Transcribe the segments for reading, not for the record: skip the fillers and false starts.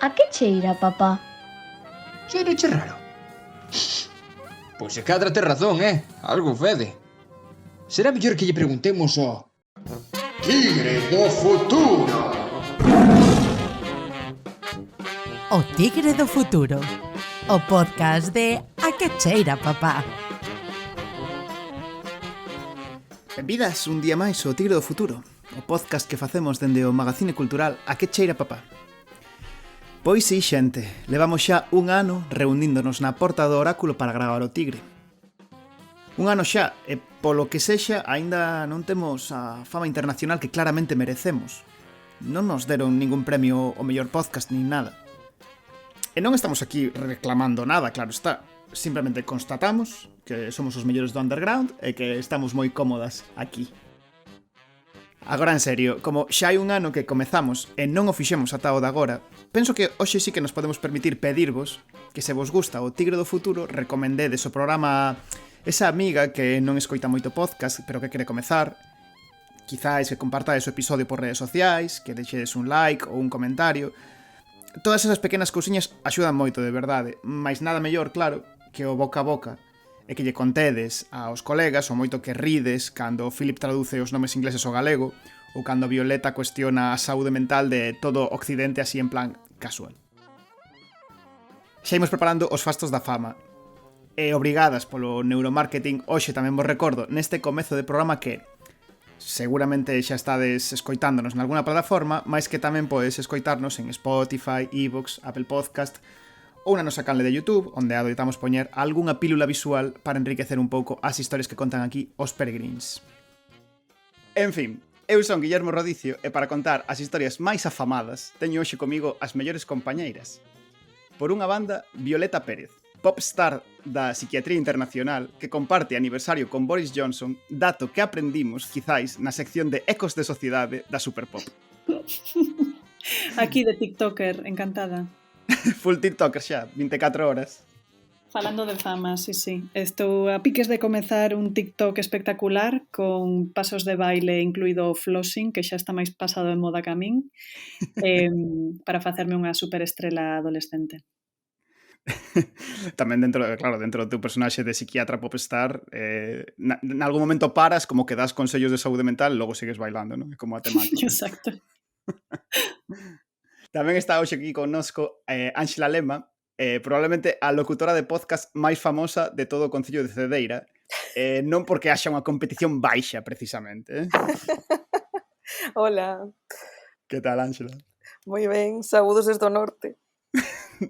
A que cheira, papá? Cheireche raro? Pois se cadra tes razón, algo fede. Será mellor que lle preguntemos ao Tigre do Futuro. O Tigre do Futuro, o podcast de A que cheira, papá. Benvidas un día máis ao Tigre do Futuro, o podcast que facemos dende o magazine cultural A que cheira, papá. Pois sí, xente, levamos xa un ano reuníndonos na porta do oráculo para gravar o Tigre. Un ano xa, e polo que sexa, aínda non temos a fama internacional que claramente merecemos. Non nos deron ningún premio ao mellor podcast nin nada. E non estamos aquí reclamando nada, claro está. Simplemente constatamos que somos os mellores do underground e que estamos moi cómodas aquí. Agora, en serio, como xa hai un ano que comezamos e non o fixemos ata o de agora, penso que hoxe sí que nos podemos permitir pedirvos que se vos gusta o Tigre do Futuro recomendedes o programa esa amiga que non escoita moito podcast pero que quere comezar, quizáis que compartades o episodio por redes sociais, que deixedes un like ou un comentario. Todas esas pequenas cousiñas axudan moito, de verdade, mais nada mellor, claro, que o boca a boca e que lle contedes aos colegas o moito que rides cando Philip traduce os nomes ingleses ao galego ou cando Violeta cuestiona a saúde mental de todo Occidente así en plan casual. Xa imos preparando os fastos da fama e obrigadas polo neuromarketing, hoxe tamén vos recordo neste comezo de programa que seguramente xa estades escoitándonos nalgúna plataforma, máis que tamén podes escoitarnos en Spotify, iVoox, Apple Podcast ou na nosa canle de YouTube, onde adoitamos poñer algunha pílula visual para enriquecer un pouco as historias que contan aquí os peregrins. En fin, eu son Guillermo Rodicio e para contar as historias máis afamadas teño hoxe comigo as mellores compañeiras. Por unha banda, Violeta Pérez, popstar da psiquiatría internacional que comparte aniversario con Boris Johnson, dato que aprendimos, quizáis, na sección de Ecos de Sociedade da Superpop. Aquí de TikToker, encantada. Full TikToker xa, 24 horas. Falando de fama, sí. Estou a piques de comezar un TikTok espectacular con pasos de baile incluído o flossing, que xa está máis pasado de moda que a min, para facerme unha superestrela adolescente. Tamén dentro do teu personaxe de psiquiatra popstar, nalgún momento paras, como que das consellos de saúde mental e logo sigues bailando, non? É como a temática. Exacto. Tamén está hoxe aquí connosco Ánxela Lema, probablemente a locutora de podcast máis famosa de todo o Concello de Cedeira, non porque haxa unha competición baixa, precisamente. Hola. Que tal, Ánxela? Moi ben, saúdos desde o norte.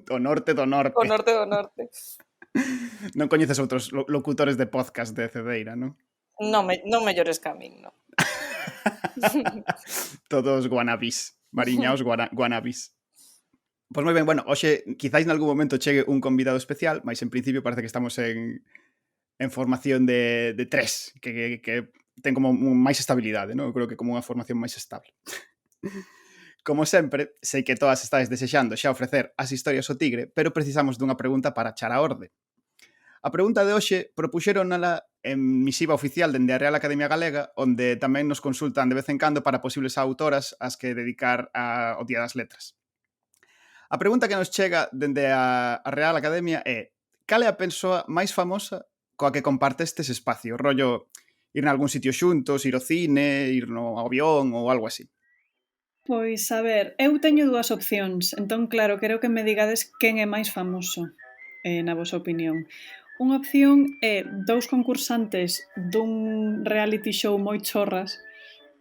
Do norte do norte. O norte do norte. Non coñeces outros locutores de podcast de Cedeira, non? Non mellores que a min, non. Todos guanabis, mariñaos guanabis. Pois moi ben, bueno, hoxe quizáis nalgún momento chegue un convidado especial, mas en principio parece que estamos en formación de tres, que ten como máis estabilidade, non? Eu creo que como unha formación máis estable. Como sempre, sei que todas estáis desexando xa ofrecer as historias ao Tigre, pero precisamos dunha pregunta para achar a orde. A pregunta de hoxe propuxéronala en misiva oficial dende a Real Academia Galega, onde tamén nos consultan de vez en cando para posibles autoras ás que dedicar ao Día das Letras. A pregunta que nos chega dende a Real Academia é: cal é a persoa máis famosa coa que compartestes espacio? Rollo, ir nalgún sitio xuntos, ir ao cine, ir no avión ou algo así. Pois, a ver, eu teño dúas opcións, entón, claro, quero que me digades quen é máis famoso, na vosa opinión. Unha opción é dous concursantes dun reality show moi chorras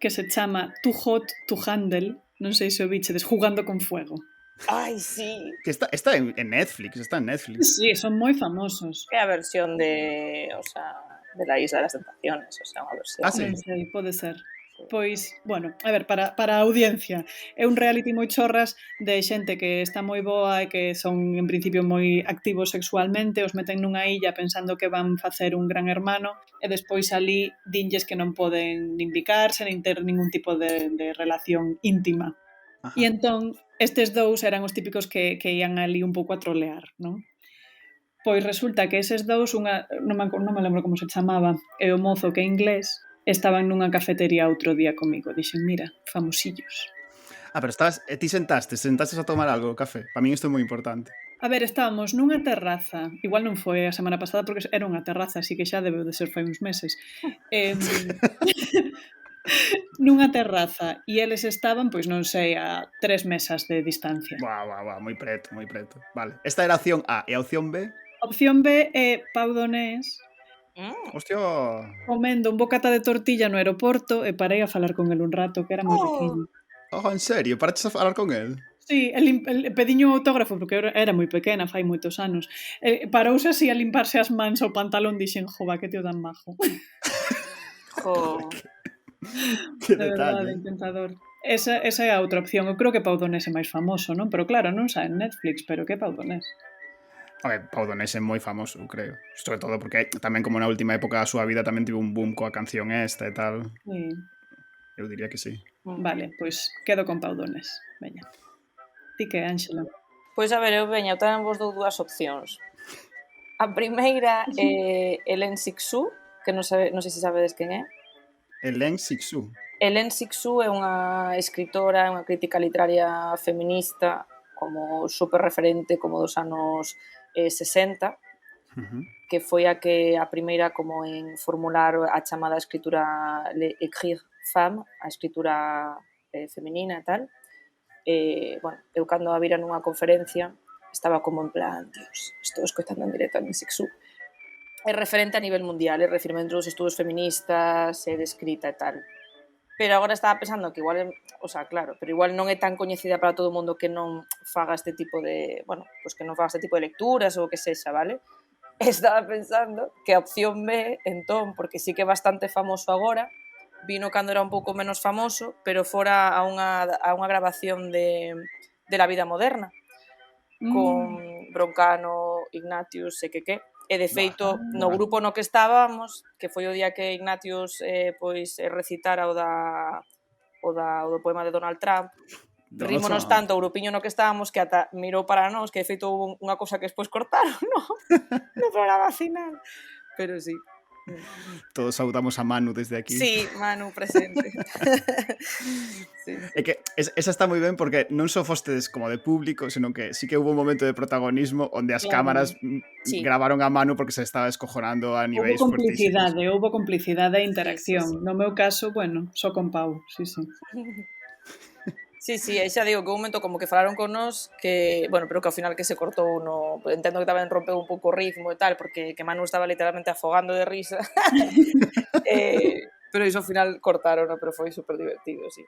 que se chama Too Hot to Handle, non sei se o bichedes, Jugando con Fuego. Ai, sí. Que está en Netflix, está en Netflix. Sí, son moi famosos. É a versión de la Isla de las Tentaciones, unha versión. Ah, sí. Non sei, pode ser. Pois, bueno, a ver, para a audiencia, é un reality moi chorras de xente que está moi boa e que son, en principio, moi activos sexualmente, os meten nunha illa pensando que van facer un gran hermano e despois ali dinlles que non poden nin bicarse, nin ter ningún tipo de relación íntima. Ajá. E entón, estes dous eran os típicos que ian ali un pouco a trolear, non? Pois resulta que eses dous, non me lembro como se chamaba, e o mozo que é inglés, estaban nunha cafetería outro día comigo. Dixen, mira, famosillos. Pero ti sentaste a tomar algo, café. Para min isto é moi importante. A ver, estábamos nunha terraza, igual non foi a semana pasada porque era unha terraza, así que xa debeu de ser fai uns meses. Nunha terraza e eles estaban, pois non sei, a 3 mesas de distancia. Buah, moi preto. Vale, esta era a opción A. E a opción B? Opción B é Pau Donés Hostia. comendo un bocata de tortilla no aeroporto e parei a falar con el un rato, que era moi riquiño. En serio? Paraches a falar con el? Sí, el pediño autógrafo porque eu era moi pequena, fai moitos anos. Parouse así a limparse as mans ao pantalón, dixen, jova, que tío tan majo. Jo. Que De verdade, detalle. encantador. Esa é a outra opción. Eu creo que Pau Donés é máis famoso, non? Pero claro, non sae en Netflix, pero que Pau Donés? Pau Donés é moi famoso, creo. Sobre todo porque tamén como na última época da súa vida tamén tivo un boom coa canción esta e tal. Sí. Eu diría que sí. Vale, pois quedo con Pau Donés. Veña. Ti que, Ángela? Pois a ver, eu tamén vos dou dúas opcións. A primeira é Hélène Cixous, que non sei se sabedes quen é. Hélène Cixous. Hélène Cixous é unha escritora, unha crítica literaria feminista como super referente como dos anos 60, que foi a primeira como en formular a chamada escritura l'écrire femme, a escritura feminina e tal. Bueno, eu cando a vira nunha conferencia estaba como en plan, Dios, estou escoitando en directo a mi Cixous. É referente a nivel mundial, é referente aos estudos feministas e de escrita e tal. Pero agora estaba pensando que igual, claro, pero igual non é tan coñecida para todo o mundo que non faga este tipo de, bueno, pues que non faga este tipo de lecturas ou o que sexa, vale? Estaba pensando que a opción B, entón, porque sí que é bastante famoso agora, vino cando era un pouco menos famoso, pero fora a unha grabación de La vida moderna, con Broncano, Ignatius e que. E de feito, no grupo no que estábamos, que foi o día que Ignatius recitara o do poema de Donald Trump, rímonos tanto o grupiño no que estábamos que ata mirou para nós, que de feito houve unha cousa que despois cortaron, no programa final. Pero sí. Todos saudamos a Manu desde aquí. Sí, Manu presente. Sí. É que esa está moi ben porque non só fostedes como de público, senón que sí que hubo un momento de protagonismo onde as cámaras gravaron a Manu porque se estaba escojonando a niveis fortísimos. Houbo complicidade e interacción. Sí. No meu caso, bueno, só con Pau, sí. Sí, xa digo que un momento como que falaron con nós que, bueno, pero que ao final que se cortou entendo que tamén rompeu un pouco o ritmo e tal, porque que Manu estaba literalmente afogando de risa. Pero iso ao final cortaron, pero foi super divertido, sí.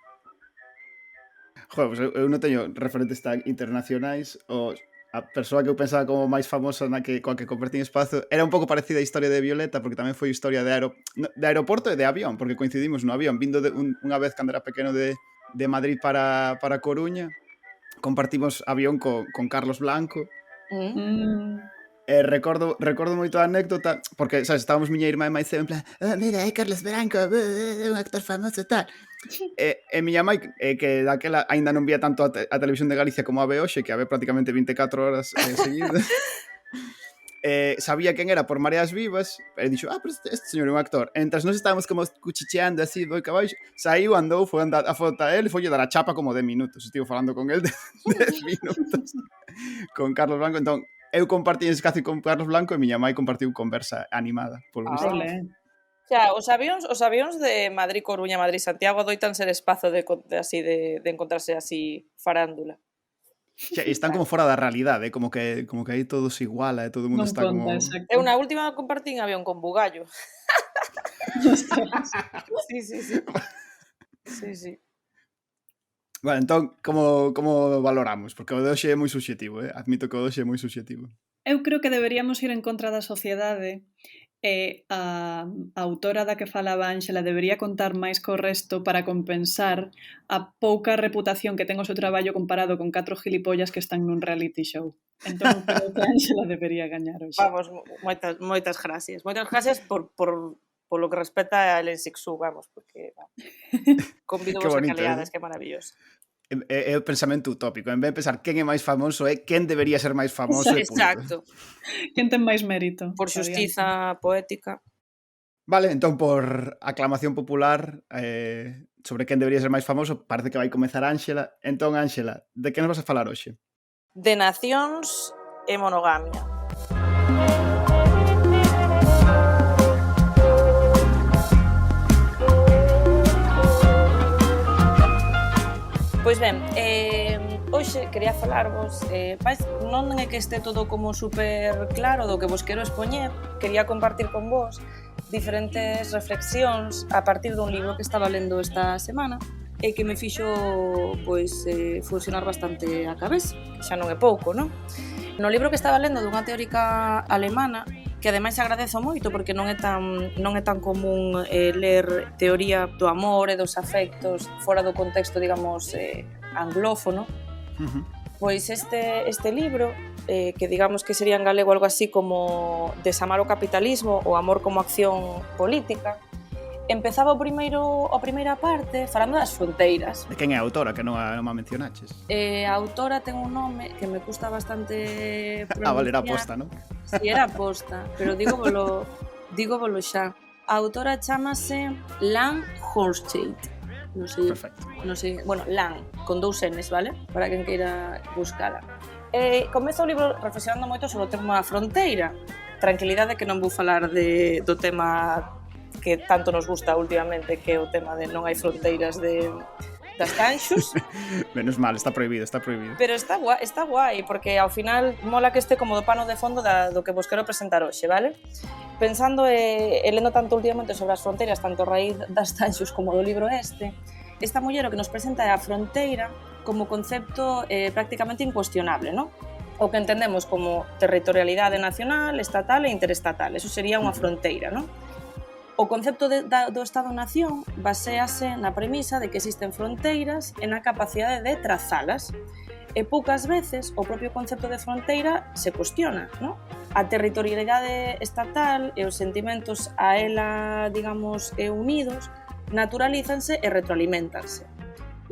Joder, pues eu non teño referentes tan internacionais. A persoa que eu pensaba como máis famosa coa que compartín espazo era un pouco parecida a historia de Violeta, porque tamén foi historia de aeroporto e de avión, porque coincidimos no avión, vindo unha vez cando era pequeno de Madrid para Coruña, compartimos avión con Carlos Blanco. Recordo moito a anécdota, porque, sabes, estábamos miña irmá e máis en plan, mira, é Carlos Blanco, é un actor famoso e tal. E miña mãe, que daquela aínda non vía tanto a televisión de Galicia como a ve hoxe, que a ve prácticamente 24 horas seguidas, sabía quen era por Mareas Vivas, e dixo, pero este señor é un actor. Entras nos estábamos como cuchicheando así, boi cabaixo, saiu, andou, foi a foto a él, e foi dar a chapa como 10 minutos. Estivo falando con él 10 minutos con Carlos Blanco. Entón, eu compartí ese espacio con Carlos Blanco e miña mãe compartiu conversa animada, por visto. Xa, os avións de Madrid-Coruña, Madrid-Santiago doitan ser espazo de encontrarse así farándula. Xa, están como fora da realidade, como que aí todo se iguala, todo o mundo está como... Eu na última compartín avión con Bugallo. Sí. Vale, entón, como valoramos? Porque o de hoxe é moi subxetivo, admito que o de hoxe é moi subxetivo. Eu creo que deberíamos ir en contra da sociedade e a autora da que falaba Ángela debería contar máis co resto para compensar a pouca reputación que ten o seu traballo comparado con 4 gilipollas que están nun reality show. Entón, creo que Ángela debería gañar hoxe. Vamos, moitas gracias. Moitas gracias por lo que respecta a Hélène Cixous, vamos, porque convido vos a calidades, que maravilloso. É o pensamento utópico. En vez de pensar quen é máis famoso, é quen debería ser máis famoso. Exacto. Quen ten máis mérito. Por xustiza poética. Vale, entón por aclamación popular sobre quen debería ser máis famoso, parece que vai comezar Ángela. Entón, Ángela, de que nos vas a falar hoxe? De nacións e monogamia. Pois ben, hoxe quería falarvos, non é que este todo como super claro do que vos quero expoñer, quería compartir con vos diferentes reflexións a partir dun libro que estaba lendo esta semana e que me fixo pois, funcionar bastante a cabeza, que xa non é pouco, non? No libro que estaba lendo dunha teórica alemana, que ademais agradezo moito porque non é tan común ler teoría do amor e dos afectos fora do contexto, digamos, anglófono. Pois este libro, que digamos que sería en galego algo así como Desamar o capitalismo ou Amor como acción política, empezaba a primeira parte falando das fronteiras. De quen é a autora, que non a mencionaches? A autora ten un nome que me custa bastante pronunciar. Vale, era aposta, non? Si, era aposta, pero dígovolo xa. A autora chamase Lan Horsteit. Non sei, bueno, Lan, con 2 N's, vale? Para quen queira buscala. Comeza o libro reflexionando moito sobre o tema fronteira. Tranquilidade que non vou falar do tema que tanto nos gusta últimamente, que é o tema de non hai fronteiras das canxos. Menos mal, está prohibido. Pero está guai, porque ao final mola que este como do pano de fondo do que vos quero presentar hoxe, vale? Pensando e lendo tanto últimamente sobre as fronteiras, tanto a raíz das canxos como do libro esta muller o que nos presenta é a fronteira como concepto prácticamente incuestionable, non? O que entendemos como territorialidade nacional, estatal e interestatal. Eso sería unha fronteira, non? O concepto do Estado-nación baséase na premisa de que existen fronteiras e na capacidade de trazalas. E poucas veces o propio concepto de fronteira se cuestiona, non? A territorialidade estatal e os sentimentos a ela, digamos, unidos, naturalízanse e retroaliméntanse.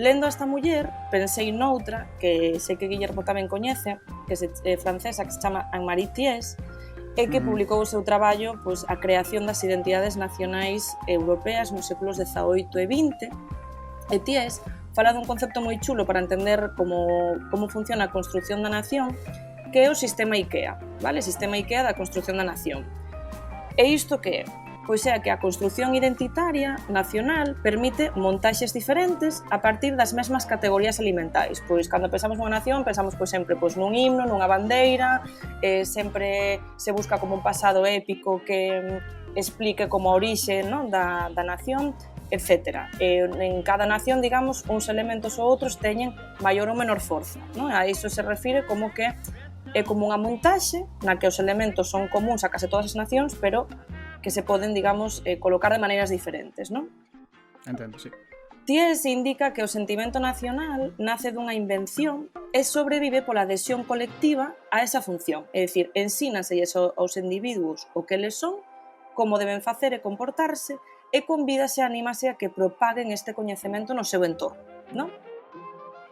Lendo a esta muller, pensei noutra, que sei que Guillermo tamén coñece, que é francesa, que se chama Anne-Marie Thies, e que publicou o seu traballo pois, a creación das identidades nacionais europeas nos séculos XVIII e XX. E Thies fala dun concepto moi chulo para entender como funciona a construción da nación, que é o sistema IKEA, vale? O sistema IKEA da construción da nación. E isto que é? Pois é que a construción identitaria nacional permite montaxes diferentes a partir das mesmas categorías alimentais. Pois cando pensamos nunha nación, pensamos pois, sempre pois, nun himno, nunha bandeira, sempre se busca como un pasado épico que explique como a orixe, non, da nación, etc. En cada nación, digamos, uns elementos ou outros teñen maior ou menor forza, non? A iso se refire como que é como unha montaxe na que os elementos son comuns a case todas as nacións, pero que se poden, digamos, colocar de maneiras diferentes, non? Entendo, sí. Thies indica que o sentimento nacional nace dunha invención e sobrevive pola adhesión colectiva a esa función. É dicir, ensínaselles aos individuos o que eles son, como deben facer e comportarse, e convídase e anímase a que propaguen este coñecemento no seu entorno, non?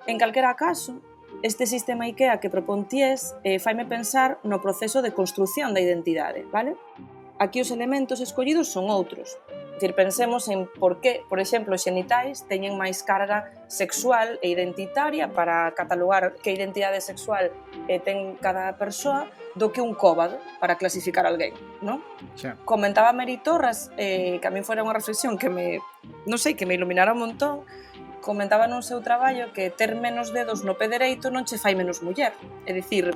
En calquera caso, este sistema IKEA que propón Thies faime pensar no proceso de construción da identidade, vale? Aquí os elementos escollidos son outros. É dicir, pensemos en por que, por exemplo, os xenitais teñen máis carga sexual e identitaria para catalogar que identidade sexual ten cada persoa do que un cóbado para clasificar alguén, non? Xa. Comentaba Mary Torres, que a mí fora unha reflexión que me iluminara un montón, comentaba nun seu traballo que ter menos dedos no pé dereito non che fai menos muller. É dicir,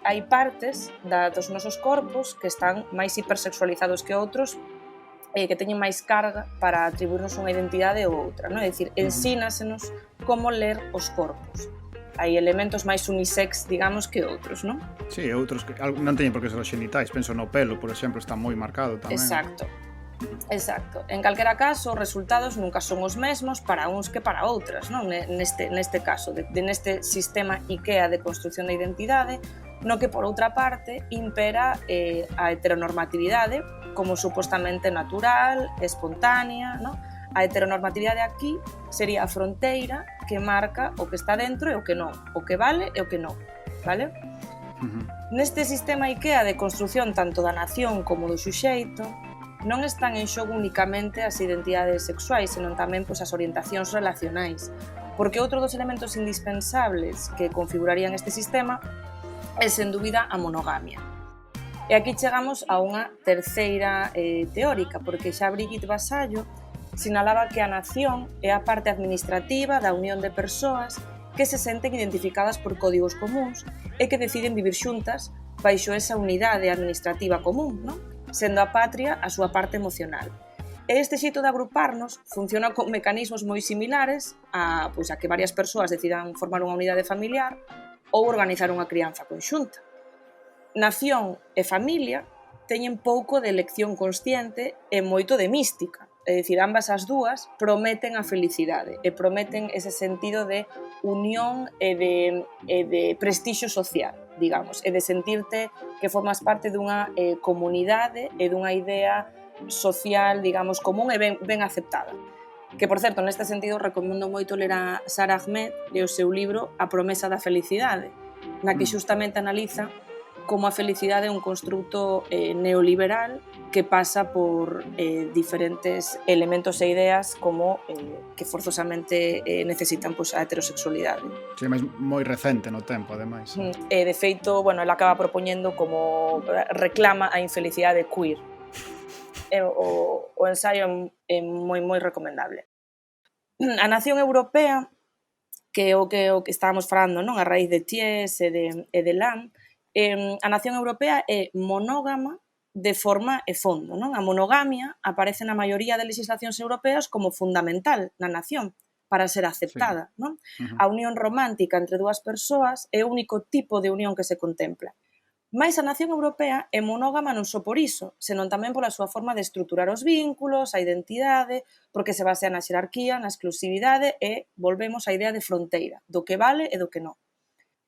hai partes dos nosos corpos que están máis hipersexualizados que outros e que teñen máis carga para atribuirnos unha identidade ou outra, non? É dicir, ensínasenos como ler os corpos. Hai elementos máis unisex, digamos, que outros, non? Sí, outros que non teñen por que ser os xenitais, penso no pelo, por exemplo, está moi marcado tamén. Exacto. En calquera caso, os resultados nunca son os mesmos para uns que para outras, non? Neste caso, neste sistema IKEA de construción da identidade, no que, por outra parte, impera a heteronormatividade como supostamente natural, espontánea, non? A heteronormatividade aquí sería a fronteira que marca o que está dentro e o que non, o que vale e o que non, vale? Neste sistema IKEA de construción tanto da nación como do suxeito, non están en xogo únicamente as identidades sexuais, senón tamén pois, as orientacións relacionais. Porque outro dos elementos indispensables que configurarían este sistema é, sen dúbida, a monogamia. E aquí chegamos a unha terceira teórica, porque xa Brigitte Vasallo sinalaba que a nación é a parte administrativa da unión de persoas que se senten identificadas por códigos comuns e que deciden vivir xuntas baixo esa unidade administrativa común, non? Sendo a patria a súa parte emocional. E este xeito de agruparnos funciona con mecanismos moi similares a que varias persoas decidan formar unha unidade familiar ou organizar unha crianza conxunta. Nación e familia teñen pouco de elección consciente e moito de mística. É dicir, ambas as dúas prometen a felicidade e prometen ese sentido de unión e de prestixio social, digamos, e de sentirte que formas parte dunha comunidade e dunha idea social, digamos, común e ben aceptada. Que, por certo, neste sentido, recomendo moito ler a Sara Ahmed e o seu libro A promesa da felicidade, na que xustamente analiza como a felicidade é un construto neoliberal que pasa por diferentes elementos e ideas como que forzosamente necesitan a heterosexualidade. Sí, mas moi recente no tempo, ademais. De feito, ela acaba propoñendo como reclama a infelicidade queer. O ensaio é moi recomendable. A nación europea, que é o que estábamos falando, non, a raíz de Thies e de Lam, a nación europea é monógama de forma e fondo, non? A monogamia aparece na maioría de legislacións europeas como fundamental na nación para ser aceptada, sí. Non? A unión romántica entre dúas persoas é o único tipo de unión que se contempla. Mais a nación europea é monógama non só por iso, senón tamén pola súa forma de estruturar os vínculos, a identidade, porque se basea na xerarquía, na exclusividade e volvemos á idea de fronteira, do que vale e do que non.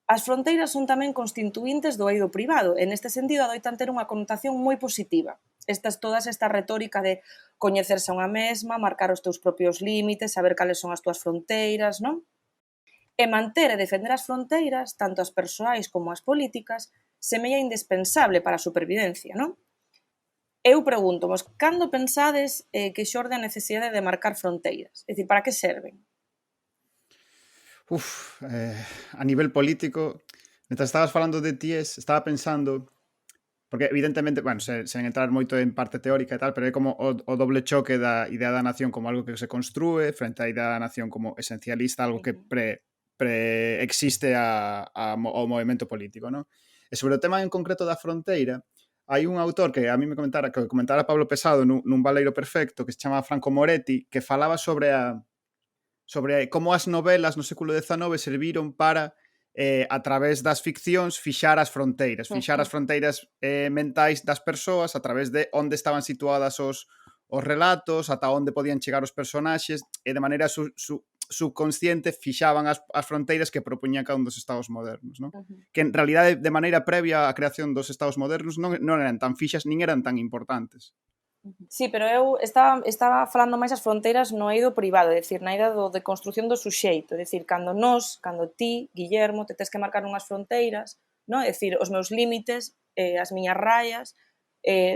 As fronteiras son tamén constituíntes do eido privado e neste sentido adoitan ter unha connotación moi positiva. Toda esta retórica de coñecerse a unha mesma, marcar os teus propios límites, saber cales son as túas fronteiras, non? E manter e defender as fronteiras, tanto as persoais como as políticas, semella indispensable para a supervivencia, non? Eu pregúntovos, cando pensades que xorde a necesidade de marcar fronteiras? É dicir, para que serven? A nivel político, mentre estabas falando de Thies, estaba pensando, porque evidentemente, sen entrar moito en parte teórica e tal, pero é como o doble choque da idea da nación como algo que se construe frente á idea da nación como esencialista, algo que existe ao movimento político, non? E sobre o tema en concreto da fronteira, hai un autor que a mí me comentara Pablo Pesado nun Baleiro Perfecto, que se chama Franco Moretti, que falaba sobre como as novelas no século XIX serviron para, a través das ficcións, fixar as fronteiras mentais das persoas a través de onde estaban situadas os relatos, ata onde podían chegar os personaxes, e de maneira subconsciente fixaban as fronteiras que propoñían cada un dos estados modernos, non? Que en realidade, de maneira previa á creación dos estados modernos, non eran tan fixas nin eran tan importantes. Sí, pero eu estaba falando máis as fronteiras no eido privado, é dicir, na idea de construción do suxeito, é dicir, cando ti, Guillermo, te tes que marcar unhas fronteiras, non? É dicir, os meus límites, as miñas raias,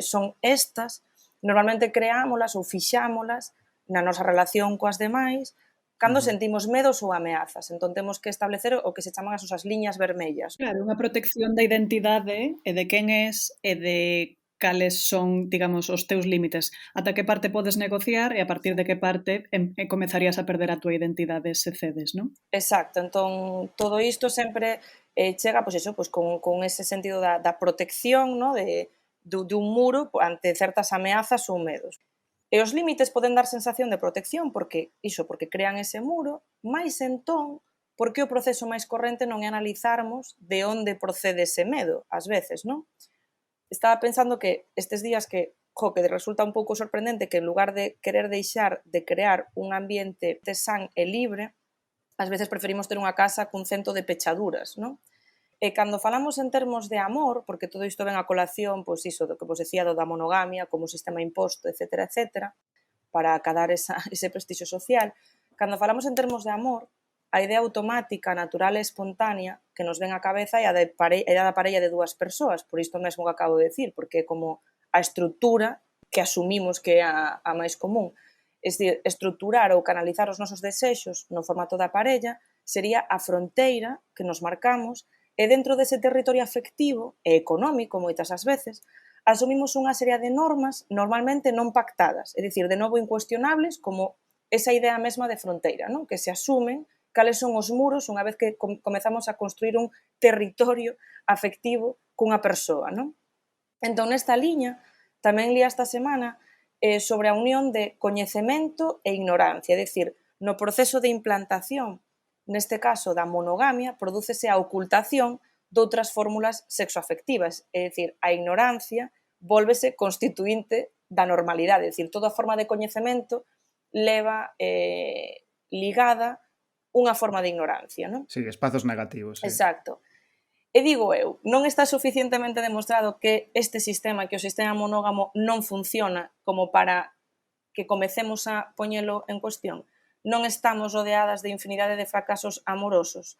son estas, normalmente creámolas ou fixámolas na nosa relación coas demais, cando sentimos medos ou ameazas, entón temos que establecer o que se chaman as nosas liñas vermellas. Claro, unha protección da identidade e de quen és e de cales son, digamos, os teus límites, ata que parte podes negociar e a partir de que parte comezarías a perder a túa identidade se cedes, non? Exacto, entón todo isto sempre chega con ese sentido da protección, no? de un muro ante certas ameazas ou medos. E os límites poden dar sensación de protección porque crean ese muro, mais entón, porque o proceso máis corrente non é analizarmos de onde procede ese medo, ás veces, non? Estaba pensando que estes días que resulta un pouco sorprendente que en lugar de querer deixar de crear un ambiente san e libre, ás veces preferimos ter unha casa cun cento de pechaduras, non? E cando falamos en termos de amor, porque todo isto ven a colación, do que vos decía da monogamia como sistema imposto, etcétera, para acadar ese prestixio social, cando falamos en termos de amor, a idea automática, natural e espontánea que nos ven á cabeza é a da parella de dúas persoas, por isto mesmo que acabo de decir, porque é como a estrutura que asumimos que é a máis común. É dicir, estruturar ou canalizar os nosos desexos no formato da parella sería a fronteira que nos marcamos e dentro dese territorio afectivo e económico, moitas as veces, asumimos unha serie de normas normalmente non pactadas, é dicir, de novo incuestionables, como esa idea mesma de fronteira, non? Que se asumen cales son os muros unha vez que comezamos a construir un territorio afectivo cunha persoa, non? Entón, nesta liña, tamén li esta semana sobre a unión de coñecemento e ignorancia, é dicir, no proceso de implantación, neste caso da monogamia, prodúcese a ocultación de outras fórmulas sexoafectivas, é dicir, a ignorancia vólvese constituinte da normalidade, é dicir, toda a forma de coñecemento leva ligada unha forma de ignorancia, non? Sí, espazos negativos. Sí. Exacto. E digo eu, non está suficientemente demostrado que este sistema, que o sistema monógamo non funciona como para que comecemos a poñelo en cuestión. Non estamos rodeadas de infinidade de fracasos amorosos.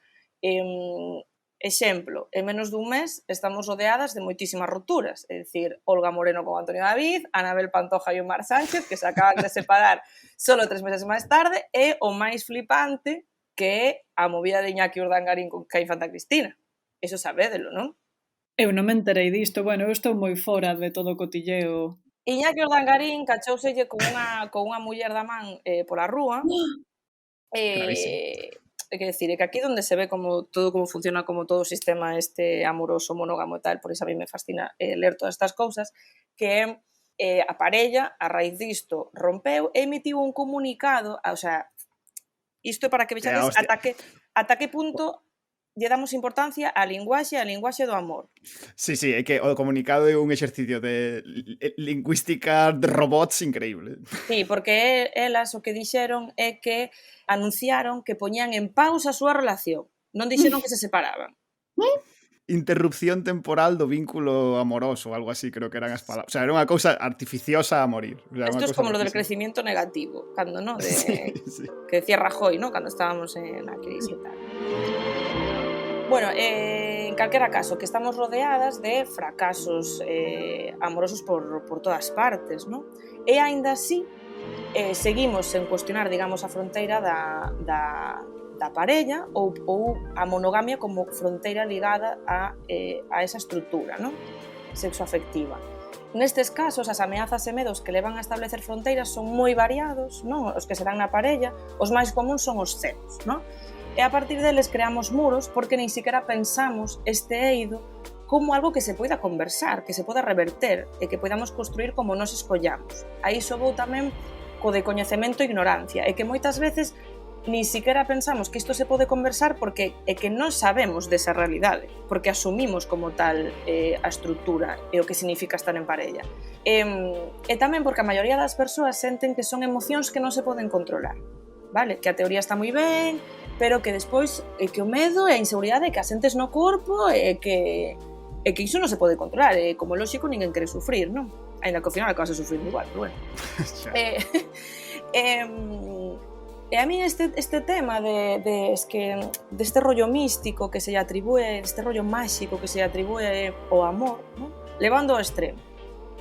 Exemplo, en menos dun mes estamos rodeadas de moitísimas rupturas, é dicir, Olga Moreno con Antonio David, Anabel Pantoja e Omar Sánchez, que se acaban de separar solo 3 meses máis tarde, e o máis flipante que é a movida de Iñaki Urdangarín con Caifanta Cristina. Eso sabédelo, non? Eu non me enterei disto. Bueno, eu estou moi fora de todo o cotilleo. Iñaki Urdangarín cachouselle con unha muller da man pola rúa. É que decir, é que aquí onde se ve como funciona como todo o sistema este amoroso, monógamo e tal, por iso a mí me fascina ler todas estas cousas, que a parella, a raíz disto, rompeu e emitiu un comunicado, o sea, isto é para que vexades ata que punto lle damos importancia á linguaxe do amor. Sí, é que o comunicado é un exercicio de lingüística de robots increíble. Sí, porque elas o que dixeron é que anunciaron que poñían en pausa a súa relación. Non dixeron que se separaban. Interrupción temporal do vínculo amoroso, algo así, creo que eran as palabras. O sea, era unha cousa artificiosa a morir. O sea, esto es como lo del crecimiento negativo, cando, ¿no? Sí. Que decía Rajoy, ¿no? Cando estábamos en la crisis y tal. Bueno, en calquera caso, que estamos rodeadas de fracasos amorosos por todas partes, ¿no? E aínda así, seguimos sen cuestionar, digamos, a fronteira da parella ou a monogamia como fronteira ligada a esa estrutura, ¿no? Sexoafectiva. Nestes casos, as ameazas e medos que levan a establecer fronteiras son moi variados, non? Os que se dan na parella, os máis comuns son os celos, non? E a partir deles creamos muros porque nin siquiera pensamos este eido como algo que se poida conversar, que se poida reverter e que podamos construir como nos escollamos. Aí sobou tamén co de coñecemento e ignorancia, e que moitas veces nin siquiera pensamos que isto se pode conversar porque é que non sabemos desa realidade, porque asumimos como tal a estrutura e o que significa estar en parella. E tamén porque a maioría das persoas senten que son emocións que non se poden controlar, vale? Que a teoría está moi ben, pero que despois é que o medo e a inseguridade que a sentes no corpo e que iso non se pode controlar, e como lógico ninguén quere sufrir, non? Ainda que ao final acabas de sufrir igual, pero bueno. E a mí este tema deste rollo místico que se lle atribúe, este rollo máxico que se lle atribúe ao amor, non? Levando ao extremo,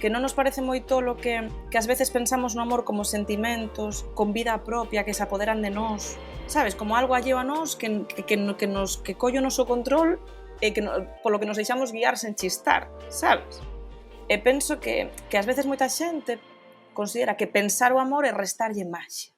que non nos parece moi tolo que ás veces pensamos no amor como sentimentos con vida propia que se apoderan de nós, sabes, como algo alleo a nós que colle o noso control e que polo que nos deixamos guiar sen chistar, sabes? E penso que ás veces moita xente considera que pensar o amor é restarlle maxia,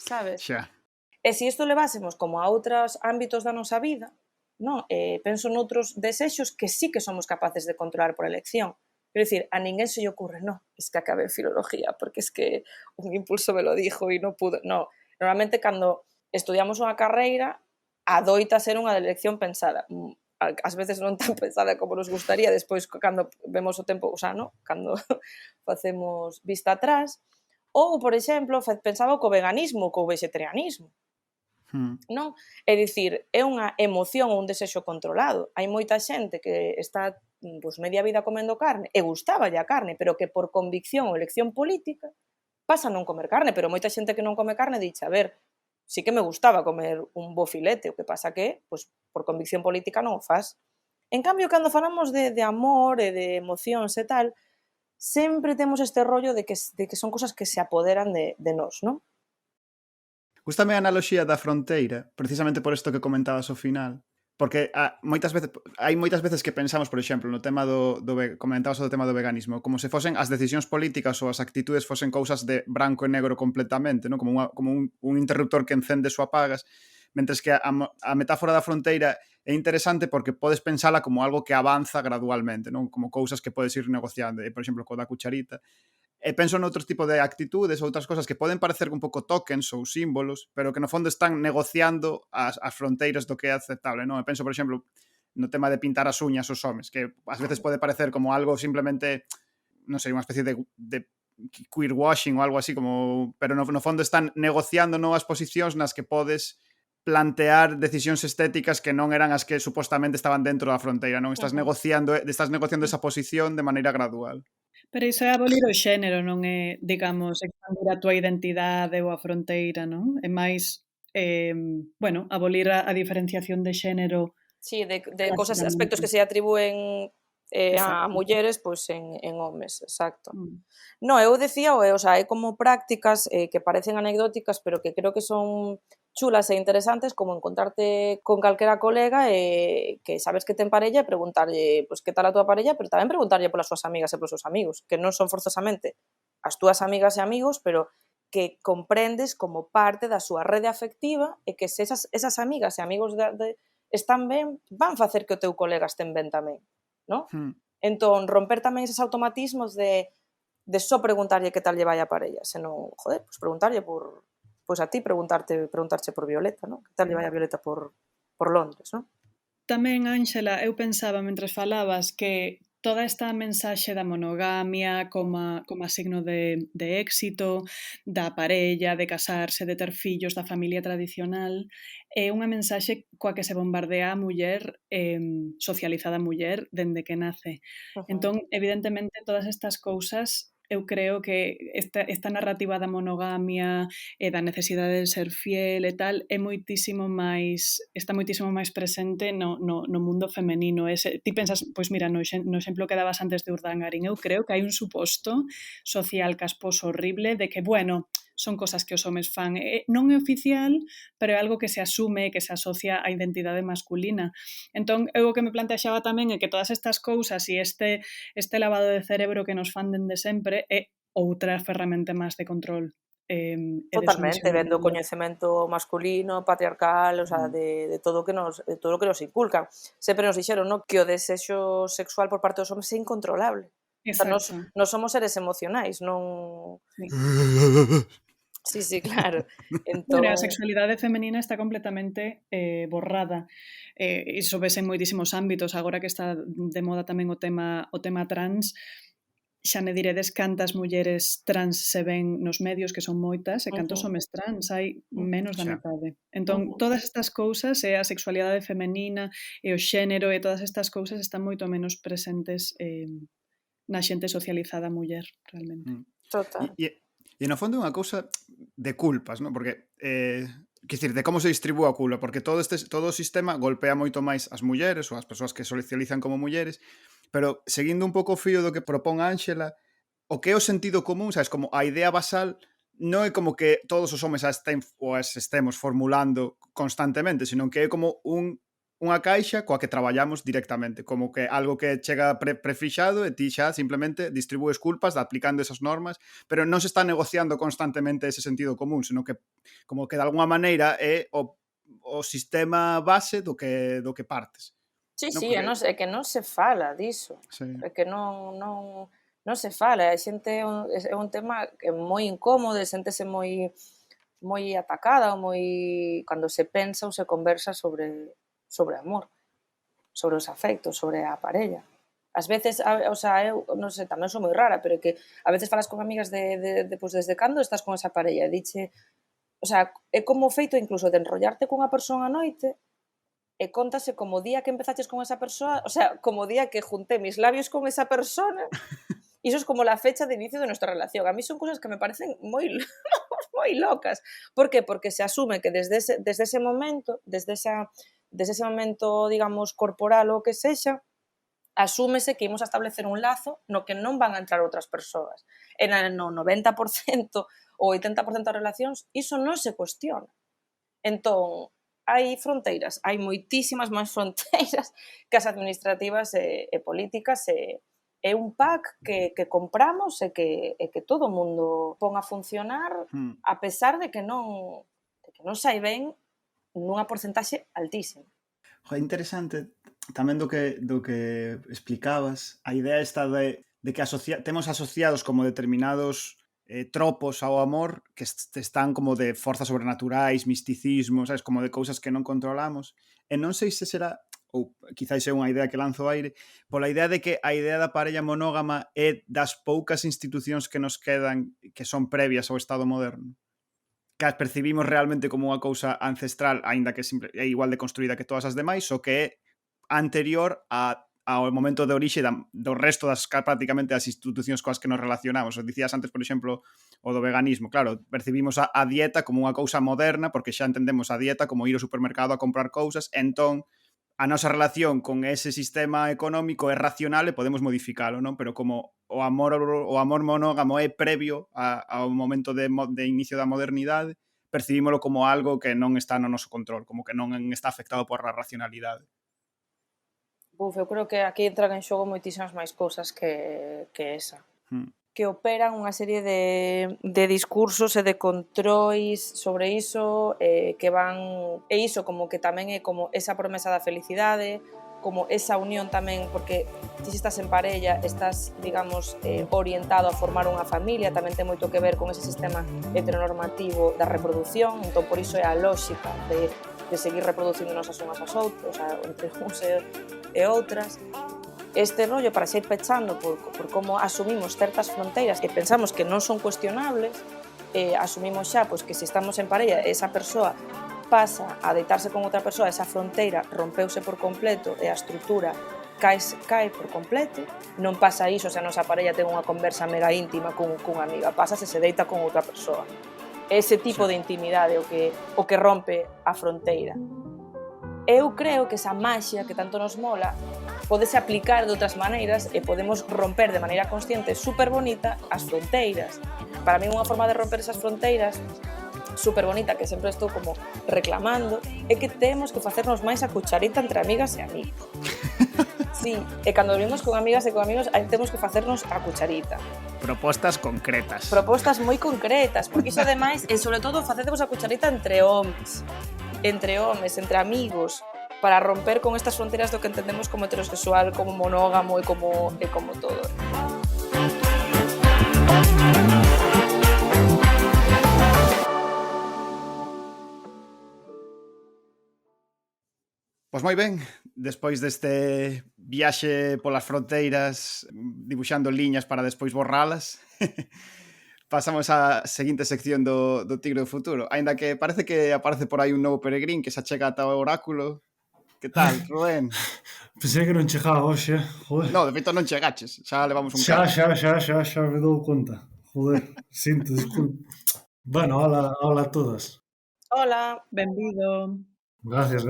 sabes? Xa. E se isto levásemos como a outros ámbitos da nosa vida, non? Penso noutros desexos que sí que somos capaces de controlar por elección. Quero dicir, a ninguén se lle ocurre, no, es que acabé filología, porque es que un impulso me lo dijo e non pude, no. Normalmente, cando estudiamos unha carreira, adoita ser unha elección pensada. Ás veces non tan pensada como nos gustaría, despois, cando vemos o tempo, o sea, no? Cando facemos vista atrás. Ou, por exemplo, pensaba co veganismo, co vegetarianismo. Non? É dicir, é unha emoción ou un desexo controlado. Hai moita xente que está media vida comendo carne e gustáballe a carne, pero que por convicción ou elección política pasa a non comer carne, pero moita xente que non come carne dixe, a ver, sí que me gustaba comer un bo filete, o que pasa que, pois, por convicción política non o faz. En cambio, cando falamos de amor e de emocións e tal, sempre temos este rollo de que son cosas que se apoderan de nós, non? Gústame a analoxía da fronteira, precisamente por isto que comentabas ao final, porque hai moitas veces que pensamos, por exemplo, no tema comentabas o tema do veganismo, como se fosen as decisións políticas ou as actitudes fosen cousas de branco e negro completamente, non? Como un interruptor que encendes ou apagas, mentres que a metáfora da fronteira é interesante porque podes pensala como algo que avanza gradualmente, non? Como cousas que podes ir negociando, por exemplo, co da cucharita. E penso noutros tipo de actitudes, outras cosas que poden parecer un pouco tokens ou símbolos, pero que no fondo están negociando as fronteiras do que é aceptable, non? E penso, por exemplo, no tema de pintar as uñas os homes, que ás veces pode parecer como algo simplemente, non sei, unha especie de queerwashing ou algo así, como, pero no fondo están negociando novas posicións nas que podes plantear decisións estéticas que non eran as que supostamente estaban dentro da fronteira, non? Estás negociando esa posición de maneira gradual. Pero iso é abolir o xénero, non é, digamos, expandir a túa identidade ou a fronteira, non? É máis, bueno, abolir a diferenciación de xénero. Sí, de cosas, aspectos que se atribúen a mulleres, pois en homes, exacto. No, eu decía, o sea, é como prácticas que parecen anecdóticas, pero que creo que son chulas e interesantes, como encontrarte con calquera colega que sabes que ten parella e preguntarlle, pois, que tal a túa parella, pero tamén preguntarlle polas súas amigas e polos seus amigos, que non son forzosamente as túas amigas e amigos, pero que comprendes como parte da súa rede afectiva e que se esas amigas e amigos están ben, van facer que o teu colega estén ben tamén, non? Entón, romper tamén eses automatismos de só preguntarlle que tal lle vai a parella, senón, joder, pues preguntarlle pois a ti, preguntarche por Violeta, non? Que tal lle vai a Violeta por Londres, non? Tamén, Ánxela, eu pensaba, mentres falabas, que toda esta mensaxe da monogamia como signo de éxito, da parella, de casarse, de ter fillos, da familia tradicional, é unha mensaxe coa que se bombardea a muller, socializada a muller, dende que nace. Entón, evidentemente, todas estas cousas eu creo que esta narrativa da monogamia e da necesidade de ser fiel e tal está moitísimo máis presente no mundo femenino. Ti pensas, pois mira, no exemplo que dabas antes de Urdangarín, eu creo que hai un suposto social casposo horrible de que, bueno, son cosas que os homes fan. Non é oficial, pero é algo que se asume, que se asocia á identidade masculina. Entón, eu o que me planteaxaba tamén é que todas estas cousas e este lavado de cerebro que nos fan dende sempre é outra ferramenta máis de control. Totalmente, vendo o coñecemento masculino, patriarcal, o sea, de todo o que nos inculcan. Sempre nos dixeron, no, que o desexo sexual por parte dos homens é incontrolable. Exacto. O sea, nos somos seres emocionais, non... Sí, claro. Entón... a sexualidade femenina está completamente borrada. Iso ves en moitísimos ámbitos. Agora que está de moda tamén o tema trans, xa me diredes cantas mulleres trans se ven nos medios, que son moitas, e cantos homes trans, hai menos da metade. Entón, todas estas cousas, a sexualidade femenina, e o xénero, e todas estas cousas están moito menos presentes na xente socializada muller, realmente. Total. E no fondo é unha cousa de culpas, non? Porque, quer dicir, de como se distribúe a culpa, porque todo o sistema golpea moito máis as mulleres ou as persoas que socializan como mulleres, pero seguindo un pouco o fío do que propón Ánxela, o que é o sentido común, sabes, como a idea basal non é como que todos os homes as estemos formulando constantemente, senón que é como unha caixa coa que traballamos directamente, como que algo que chega prefixado e ti xa simplemente distribúes culpas aplicando esas normas, pero non se está negociando constantemente ese sentido común, senón que como que de alguna maneira é o sistema base do que partes. Sí, é que non se fala diso. É que non se fala. A xente é un tema que é moi incómodo, xéntese moi atacada, cando se pensa ou se conversa sobre amor, sobre os afectos, sobre a parella. Ás veces, o sea, eu non sei, tamén sou moi rara, pero que a veces falas con amigas pois desde cando estás con esa parella, diche, o sea, é como feito incluso de enrollarte cunha persoa a noite e contase como o día que empezaches con esa persoa, o sea, como o día que junté mis labios con esa persona, e iso é como la fecha de inicio de nuestra relación. A mí son cosas que me parecen moi locas. Por qué? Porque se asume que desde ese momento, desde ese momento, digamos, corporal ou que sexa, asúmese que imos a establecer un lazo no que non van a entrar outras persoas. E no 90% ou 80% das relacións, iso non se cuestiona. Entón, hai fronteiras, hai moitísimas máis fronteiras que as administrativas e políticas, é un pack que compramos e que todo o mundo pon a funcionar a pesar de que non sai ben nunha porcentaxe altísima. É interesante tamén do que explicabas, a idea esta de que temos asociados como determinados tropos ao amor que están como de forzas sobrenaturais, misticismo, sabes, como de cousas que non controlamos. E non sei se será, ou quizáis é unha idea que lanzo ao aire, pola idea de que a idea da parella monógama é das poucas institucións que nos quedan que son previas ao Estado moderno, que as percibimos realmente como unha cousa ancestral, aínda que é igual de construída que todas as demais, o que é anterior ao momento de orixe do resto das prácticamente das institucións coas que nos relacionamos. Dicías antes, por exemplo, o do veganismo. Claro, percibimos a dieta como unha cousa moderna porque xa entendemos a dieta como ir ao supermercado a comprar cousas, entón a nosa relación con ese sistema económico é racional e podemos modificalo, non? Pero como o amor monógamo é previo ao momento de inicio da modernidade, percibímolo como algo que non está no noso control, como que non está afectado por a racionalidade. Eu creo que aquí entran en xogo moitísimas máis cousas que esa. Que operan unha serie de discursos e de controis sobre iso que van... E iso como que tamén é como esa promesa da felicidade, como esa unión tamén, porque ti se estás en parella, estás, digamos, orientado a formar unha familia, tamén ten moito que ver con ese sistema heteronormativo da reproducción, entón por iso é a lógica de seguir reproducíndonos as unhas ás outras, entre uns e outras. Este rollo para seguir pechando por como asumimos certas fronteiras que pensamos que non son cuestionables, asumimos xa pois, que se estamos en parella esa persoa pasa a deitarse con outra persoa, esa fronteira rompeuse por completo e a estrutura cae por completo, non pasa iso se a nosa parella ten unha conversa mega íntima cunha amiga, pasa se deita con outra persoa. Ese tipo de intimidade o que rompe a fronteira. Eu creo que esa maxia que tanto nos mola podese aplicar de outras maneiras e podemos romper de maneira consciente super bonita as fronteiras. Para mí unha forma de romper esas fronteiras super bonita que sempre estou como reclamando é que temos que facernos máis a cucharita entre amigas e amigos. Sí, e cando vivimos con amigas e con amigos temos que facernos a cucharita. Propostas concretas. Propostas moi concretas, porque iso ademais, e sobre todo facedemos a cucharita entre homes, entre amigos, para romper con estas fronteiras do que entendemos como heterosexual, como monógamo e como todo. Pois moi ben, despois deste viaxe polas fronteiras, dibuixando liñas para despois borralas, pasamos á seguinte sección do Tigre do Futuro. Aínda que parece que aparece por aí un novo peregrín que se achega ata o oráculo. Que tal, Rubén? Pensei que non chegaba hoxe, joder. No, de feito non chegaches, xa levamos un Xa me dou conta. Joder, sinto, disculpe. Bueno, hola a todas. Hola, benvido. Gracias.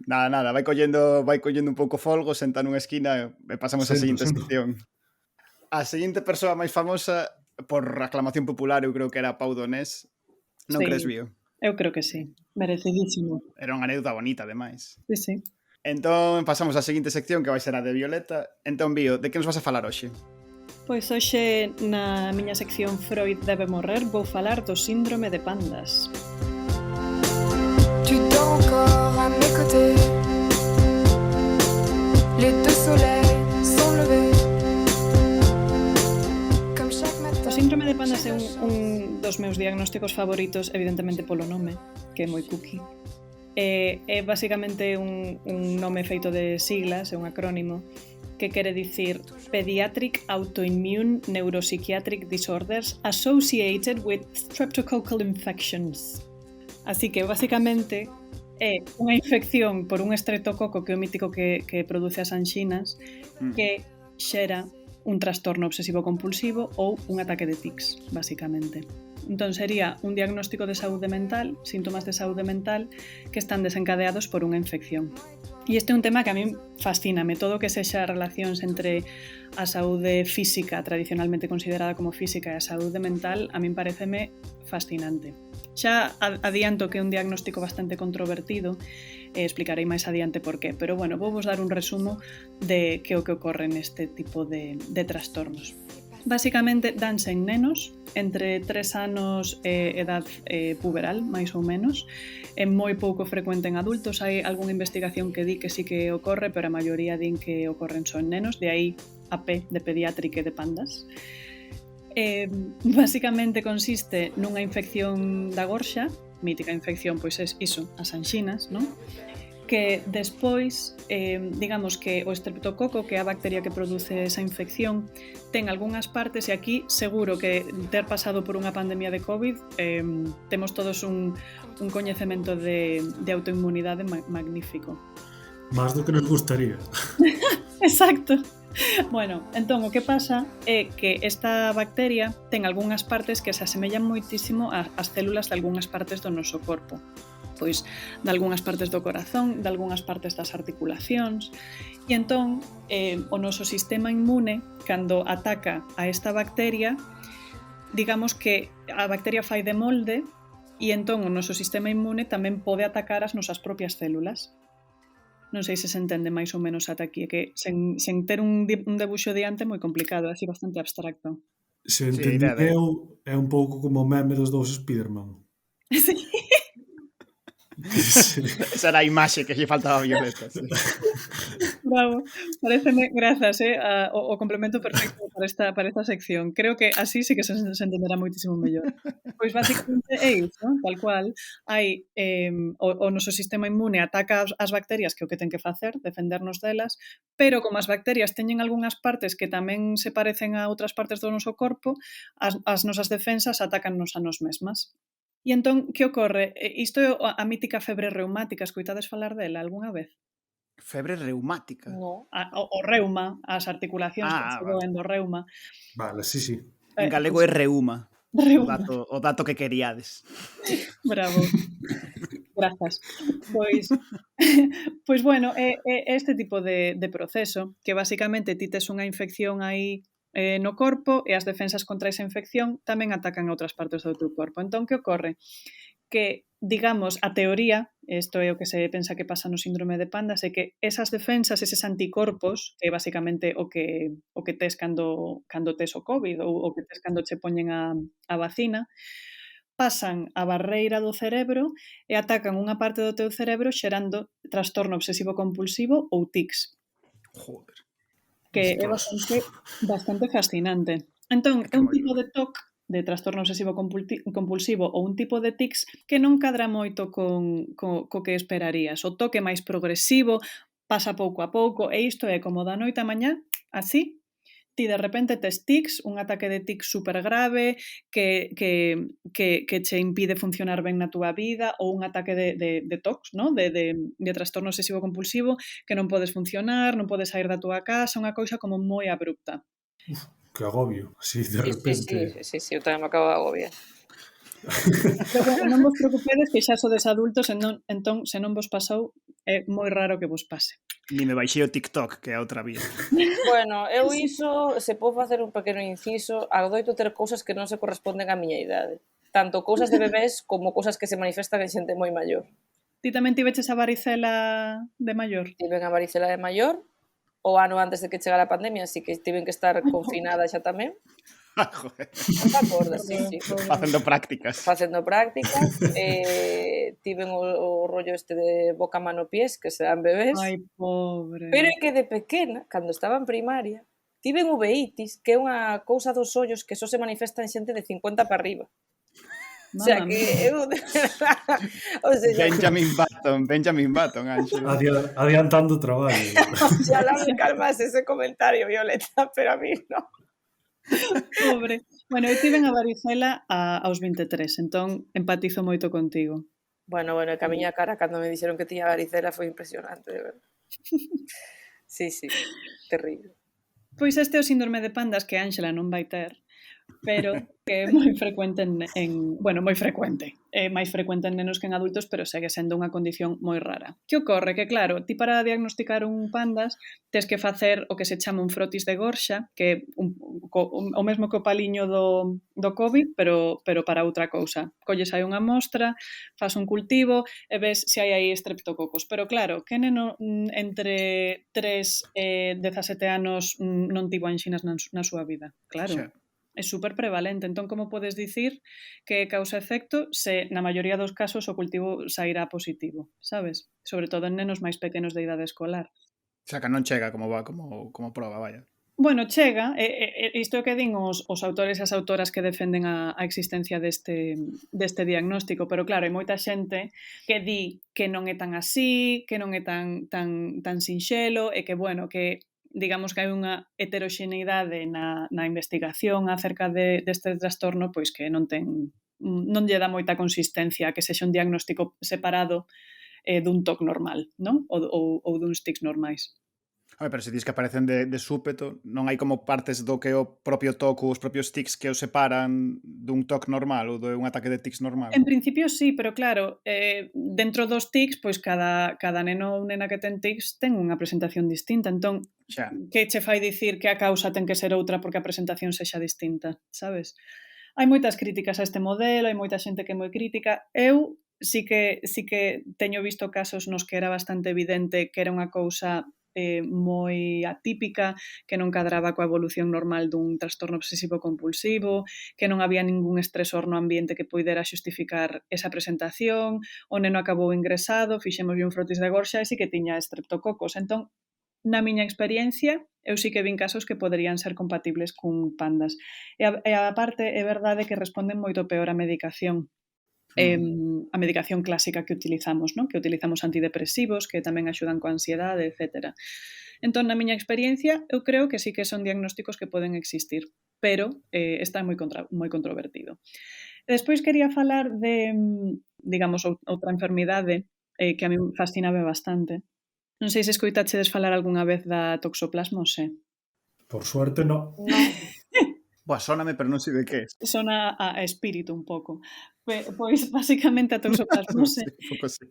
Nada, vai collendo un pouco folgo, senta nunha esquina e pasamos á seguinte sección. A seguinte persoa máis famosa por aclamación popular eu creo que era Pau Donés. Non crees, Bío? Eu creo que sí, merecidísimo. Era unha anécdota bonita, ademais. Sí. Entón, pasamos á seguinte sección que vai ser a de Violeta. Entón, Bío, de que nos vas a falar hoxe? Pois hoxe na miña sección Freud debe morrer vou falar do síndrome de pandas. Tu dors encore à mes côtés. Les deux soleils sont levés. Comme chaque matin. O síndrome de pandas é un dos meus diagnósticos favoritos, evidentemente polo nome, que é moi cookie. É basicamente un nome feito de siglas, é un acrónimo, que quere dicir Pediatric Autoimmune Neuropsychiatric Disorders Associated with Streptococcal Infections. Así que, basicamente, é unha infección por un estreptococo que é o mítico que produce as anxinas que xera un trastorno obsesivo-compulsivo ou un ataque de tics, basicamente. Entón, sería un diagnóstico de saúde mental, síntomas de saúde mental que están desencadeados por unha infección. E este é un tema que a mí fascíname, todo o que sexa relacións entre a saúde física, tradicionalmente considerada como física, e a saúde mental, a min pareceme fascinante. Xa adianto que é un diagnóstico bastante controvertido, e explicarei máis adiante por qué, pero bueno, vou vos dar un resumo de que o que ocorre neste tipo de trastornos. Básicamente, danse en nenos entre 3 anos e edad puberal, máis ou menos. É moi pouco frecuente en adultos. Hai algunha investigación que di que sí que ocorre, pero a maioría din que ocorren só en nenos. De aí a P de pediátrica e de pandas. Básicamente consiste nunha infección da gorxa, mítica infección, pois é iso, as anxinas, non? Que despois, digamos que o estreptococo, que é a bacteria que produce esa infección, ten algunhas partes, e aquí seguro que ter pasado por unha pandemia de COVID, temos todos un coñecemento de autoinmunidade magnífico. Más do que nos gustaría. Exacto. Bueno, entón o que pasa é que esta bacteria ten algunhas partes que se asemellan moitísimo ás células de algunhas partes do noso corpo. Pois de algunhas partes do corazón, de algunhas partes das articulacións, e entón o noso sistema inmune, cando ataca a esta bacteria, digamos que a bacteria fai de molde, e entón o noso sistema inmune tamén pode atacar as nosas propias células. Non sei se entende máis ou menos ata aquí, que sen ter un debuxo diante é moi complicado, é así bastante abstracto. Se entendi eu, é un pouco como o meme dos dous Spiderman. Sí. Esa era a imaxe que lle faltaba a Violeta. Sí. Bravo, pareceme, grazas, o complemento perfecto para esta sección. Creo que así sí que se entenderá moitísimo mellor. Pois basicamente é iso, tal cual. Hai o noso sistema inmune ataca as bacterias, que é o que ten que facer, defendernos delas, pero como as bacterias teñen algunhas partes que tamén se parecen a outras partes do noso corpo, as nosas defensas atacannos a nos mesmas. E entón, que ocorre? Isto é a mítica febre reumática, escoitades falar dela algunha vez? Febre reumática? No. O reuma, as articulacións que se doen do reuma. Vale, sí. En galego é reuma. Reuma. O dato que queríades. Bravo. Grazas. Pois bueno, é este tipo de proceso que basicamente ti tes unha infección aí no corpo e as defensas contra esa infección tamén atacan a outras partes do teu corpo. Entón, que ocorre? Que, digamos, a teoría, isto é o que se pensa que pasa no síndrome de pandas, é que esas defensas, eses anticorpos, que é basicamente o que tes cando tes o COVID ou o que tes cando che poñen a vacina, pasan a barreira do cerebro e atacan unha parte do teu cerebro xerando trastorno obsesivo-compulsivo ou tics. Joder. Que é bastante fascinante. Entón, é un tipo de TOC, de trastorno obsesivo-compulsivo, ou un tipo de tics que non cadra moito co que esperarías. O TOC é máis progresivo, pasa pouco a pouco, e isto é como da noite a mañá, así, ti de repente tes tics, un ataque de tics super grave que che impide funcionar ben na túa vida, ou un ataque de TOCs, ¿no? de trastorno obsesivo-compulsivo, que non podes funcionar, non podes sair da túa casa, unha cousa como moi abrupta. Que agobio, así de repente. Sí, eu tamén me acabo de agobiar. Pero non vos preocupedes que xa sodes adultos, entón, se non vos pasou, é moi raro que vos pase. Ni me baixei o TikTok, que é outra vía. Bueno, eu iso, se podo facer un pequeno inciso, adoito ter cousas que non se corresponden á miña idade. Tanto cousas de bebés como cousas que se manifestan en xente moi maior. Ti tamén tiveches a varicela de maior? Tiven a varicela de maior, o ano antes de que chegara a pandemia, así que tiven que estar confinada xa tamén. Joder. Non te acordas, sí. Facendo prácticas. Tiven o rollo este de boca, mano, pies, que se dan bebés. Ai, pobre. Pero é que de pequena, cando estaba en primaria, tiven uveitis, que é unha cousa dos ollos que só se manifesta en xente de 50 para arriba. O sea, que eu... Benjamin Button, Ángelo. Adiantando o traballo. Oxalá me calmase ese comentario, Violeta, pero a mí non. Pobre. Bueno, eu tiven a varicela aos 23, entón empatizo moito contigo. Bueno, que a miña cara cando me dixeron que tiña varicela foi impresionante, de verdade. Sí, terrible. Pois este é o síndrome de pandas que Ángela non vai ter, pero que é moi frecuente moi frecuente. É máis frecuente en nenos que en adultos, pero segue sendo unha condición moi rara. Que ocorre? Que claro, ti para diagnosticar un pandas tes que facer o que se chama un frotis de gorxa, que é o mesmo que o paliño do COVID, pero para outra cousa. Colles aí unha mostra, fas un cultivo e ves se hai aí streptococos. Pero claro, que neno entre 3 e 17 anos non tivo anxinas na súa vida? Claro. Xa. É super prevalente. Entón, como podes dicir que causa efecto se na maioría dos casos o cultivo sairá positivo, sabes? Sobre todo en nenos máis pequenos de idade escolar. Xa que non chega como proba, vaya. Bueno, chega, isto é o que din os autores e as autoras que defenden a existencia deste diagnóstico, pero claro, hai moita xente que di que non é tan así, que non é tan sinxelo, e que, bueno, que digamos que hai unha heteroxeneidade na investigación acerca deste trastorno, pois que non lle dá moita consistencia que sexa un diagnóstico separado dun TOC normal, non? Ou duns tics normais. Pero se dis que aparecen de súpeto, non hai como partes do que o propio TOC ou os propios tics que os separan dun TOC normal ou dun ataque de tics normal? En principio sí, pero claro, dentro dos tics, pois cada neno ou nena que ten tics ten unha presentación distinta, entón Xa. que che fai dicir que a causa ten que ser outra porque a presentación sexa distinta, sabes? Hai moitas críticas a este modelo, hai moita xente que é moi crítica. Eu sí que teño visto casos nos que era bastante evidente que era unha cousa moi atípica, que non cadraba coa evolución normal dun trastorno obsesivo compulsivo, que non había ningún estresor no ambiente que poidera xustificar esa presentación, o neno acabou ingresado, fixémoslle un frotis de gorxa e sí que tiña streptococos. Entón, na miña experiencia, eu sí que vin casos que poderían ser compatibles cun pandas. E a parte, é verdade que responden moito peor a medicación. A medicación clásica que utilizamos, ¿no? Que utilizamos antidepresivos, que tamén axudan coa ansiedade, etc. Entón, na miña experiencia, eu creo que sí que son diagnósticos que poden existir, pero está moi controvertido. E despois quería falar de, digamos, outra enfermidade que a mí fascinaba bastante. Non sei se escoitachedes falar algunha vez da toxoplasmose. Por suerte, no. Boa, sóname, pero non sei de que é. Sona a espírito un pouco. Pois, basicamente, a toxoplasmose Un pouco así.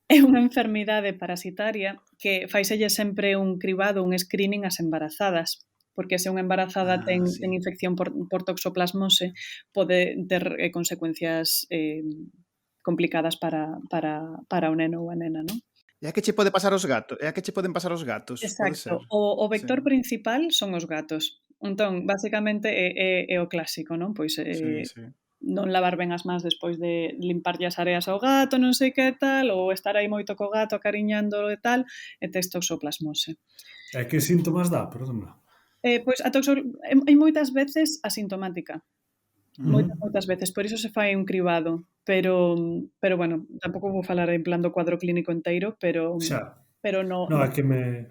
é unha enfermidade parasitaria que faiselle sempre un cribado, un screening ás embarazadas, porque se unha embarazada ten infección por toxoplasmose pode ter consecuencias complicadas para o neno ou a nena, non? E a que che pode pasar aos gatos? E a que che poden pasar aos gatos? Exacto. O vector principal son os gatos. Entón, basicamente, é o clásico, non? Pois non lavar ben as mans despois de limparlle as areas ao gato, non sei que tal, ou estar aí moito co gato acariñándolo e tal, e tes toxoplasmose. E que síntomas dá, perdona? Pois a é moitas veces asintomática. Moitas veces, por iso se fai un cribado, pero bueno, tampouco vou falar en plan do cuadro clínico inteiro, pero no. No, é que me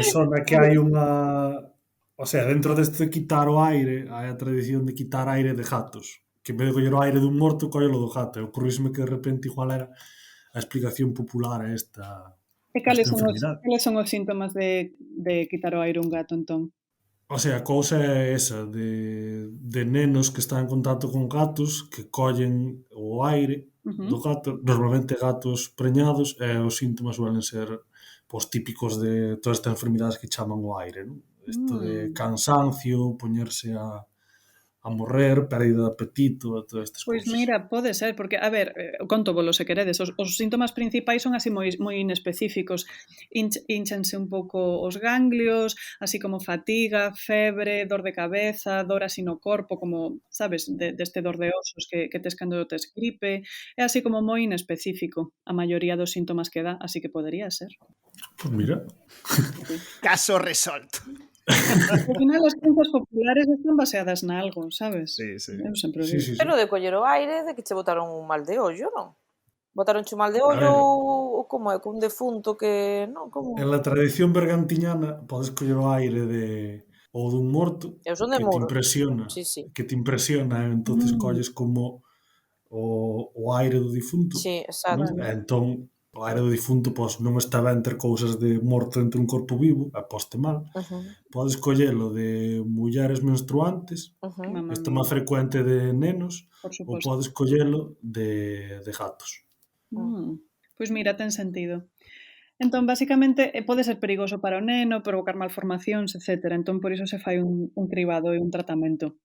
sona que hai unha... O sea, dentro deste quitar o aire, hai a tradición de quitar aire de gatos. Que en vez de coller o aire dun morto, collelo do gato. E ocurríseme que de repente igual era a explicación popular a esta enfermidade. Cales son os síntomas de quitar o aire un gato, entón? O sea, a cousa é esa, de nenos que están en contacto con gatos, que collen o aire do gato, normalmente gatos preñados, e os síntomas suelen ser os típicos de todas estas enfermidades que chaman o aire, non? Isto de cansancio, poñerse a morrer, pérdida de apetito, e todas estas cousas. Pois mira, pode ser, porque, a ver, conto volo se queredes, os síntomas principais son así moi inespecíficos. Ínchanse un pouco os ganglios, así como fatiga, febre, dor de cabeza, dor así no corpo, como, sabes, deste dor de osos que tes cando tes gripe, é así como moi inespecífico a maioría dos síntomas que dá, así que podería ser. Pois mira. Caso resolto. Ao final as crenzas populares están baseadas na algo, sabes? Sí. Eu sempre o digo. Pero de coller o aire, de que che botaron un mal de ollo, non? Botaronche un mal de ollo ou como é, cun defunto que... Non, como... En la tradición bergantiñana podes coller o aire ou dun morto que te impresiona. Que te impresiona, entonces colles como o aire do difunto. Sí, exacto. Entón o aire do difunto, pois non está ben ter cousas de morto dentro dun corpo vivo, e poste mal. Podes collelo de mulleres menstruantes, isto é máis frecuente de nenos, ou podes collelo de gatos. Pois mira, ten sentido. Entón, basicamente, pode ser perigoso para o neno, provocar malformacións, etc. Entón, por iso se fai un cribado e un tratamento.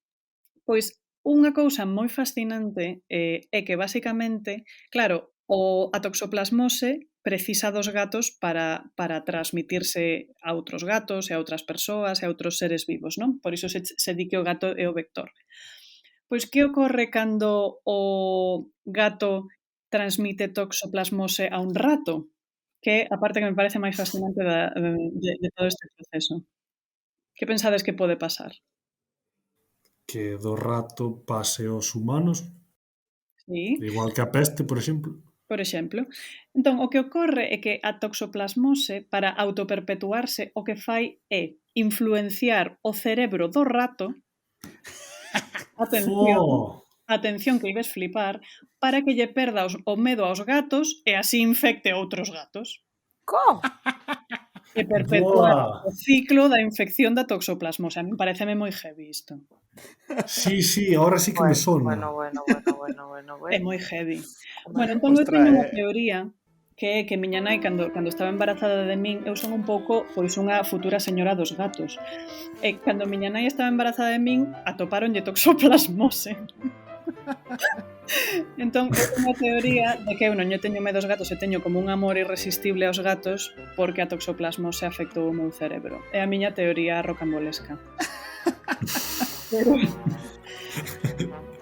Pois, unha cousa moi fascinante é que, basicamente, claro, a toxoplasmose precisa dos gatos para transmitirse a outros gatos e a outras persoas e a outros seres vivos, non? Por iso se di que o gato é o vector. Pois, que ocorre cando o gato transmite toxoplasmose a un rato? Que a parte que me parece máis fascinante de todo este proceso. Que pensades que pode pasar? Que do rato pase aos humanos, Sí. igual que a peste, por exemplo. Por exemplo. Entón, o que ocorre é que a toxoplasmose, para autoperpetuarse, o que fai é influenciar o cerebro do rato, atención que ibes flipar, para que lle perda o medo aos gatos e así infecte outros gatos. Como? E perpetuar o ciclo da infección da toxoplasmose. A mí pareceme moi heavy isto. Sí, ahora sí que me sona. Bueno. É moi heavy. Bueno, entón eu teño unha teoría que é que miña nai, cando estaba embarazada de min, eu son un pouco, pois, unha futura señora dos gatos. E cando miña nai estaba embarazada de min, atoparonlle toxoplasmose. Entón, eu teño a teoría de que eu non lle teño medo aos gatos e teño como un amor irresistible aos gatos porque a toxoplasmose afectou o meu cerebro. É a miña teoría rocambolesca. Pero...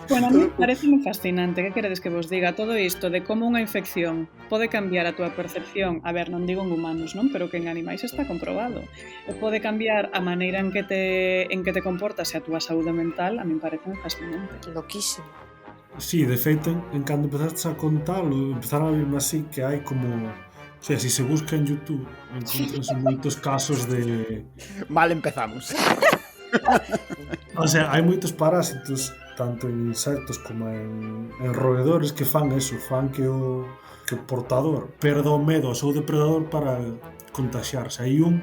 Bueno, a mí parece moi fascinante. Que queredes que vos diga? Todo isto de como unha infección pode cambiar a túa percepción, a ver, non digo en humanos, non? Pero que en animais está comprobado. E pode cambiar a maneira en que te comportas e a túa saúde mental, a mí parece moi fascinante. Loquísimo. Sí, de feito, en cando empezaste a contalo, empezaron a virme así que hai como... O sea, si se busca en YouTube, encontras moitos casos de... Mal empezamos. O sea, hai moitos parásitos, tanto en insectos como en roedores, que fan eso, fan que o portador perda o medo ao seu depredador para contaxiarse. Hai un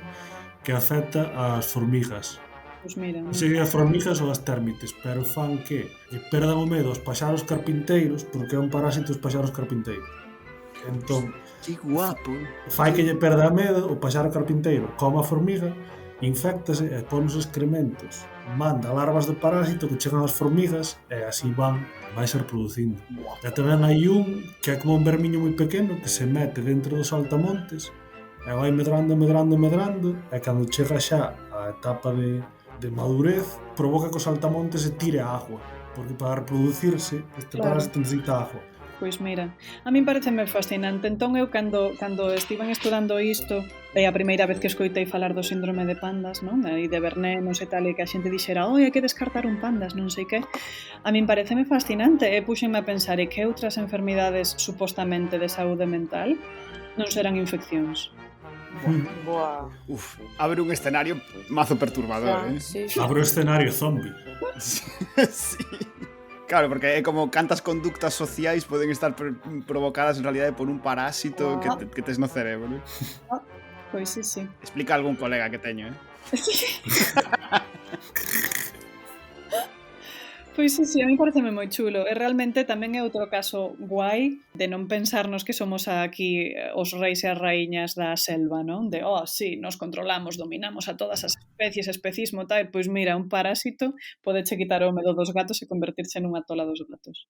que afecta ás formigas. Pois mira, Non sei as formigas ou as térmites, pero fan que perdan o medo aos paxaros carpinteiros, porque é un parásito os paxaros carpinteiros. Entón, que guapo. Fai que lle perda medo o paxaro carpinteiro, come a formiga, inféctase e pon os excrementos, manda larvas de parásito que chegan ás formigas e así vai ser producindo. E tamén hai un que é como un vermiño moi pequeno que se mete dentro dos saltamontes e vai medrando e cando chega xa a etapa de madurez provoca que os saltamontes se tire a agua, porque para reproducirse este parásito necesita agua. Pois mira, a min pareceme fascinante. Entón eu cando estiven estudando isto, é a primeira vez que escoitei falar do síndrome de pandas, non? E de vernenos e tal, e que a xente dixera, oi, hai que descartar un pandas, non sei que. A min pareceme fascinante, e puxenme a pensar e que outras enfermidades supostamente de saúde mental non serán infeccións. Boa. Uf, abre un escenario mazo perturbador, Sí. Abre o escenario zombie. Sí. Claro, porque é como cantas conductas sociais poden estar provocadas en realidade por un parásito que tes no cerebro. Pois sí. Explica algún colega que teño, Pois sí, a mí pareceme moi chulo. E realmente tamén é outro caso guai de non pensarnos que somos aquí os reis e as raíñas da selva, non? De, sí, nos controlamos, dominamos a todas as especies, especismo, tal. Pois mira, un parásito podeche quitar o medo dos gatos e convertirse nunha tola dos gatos.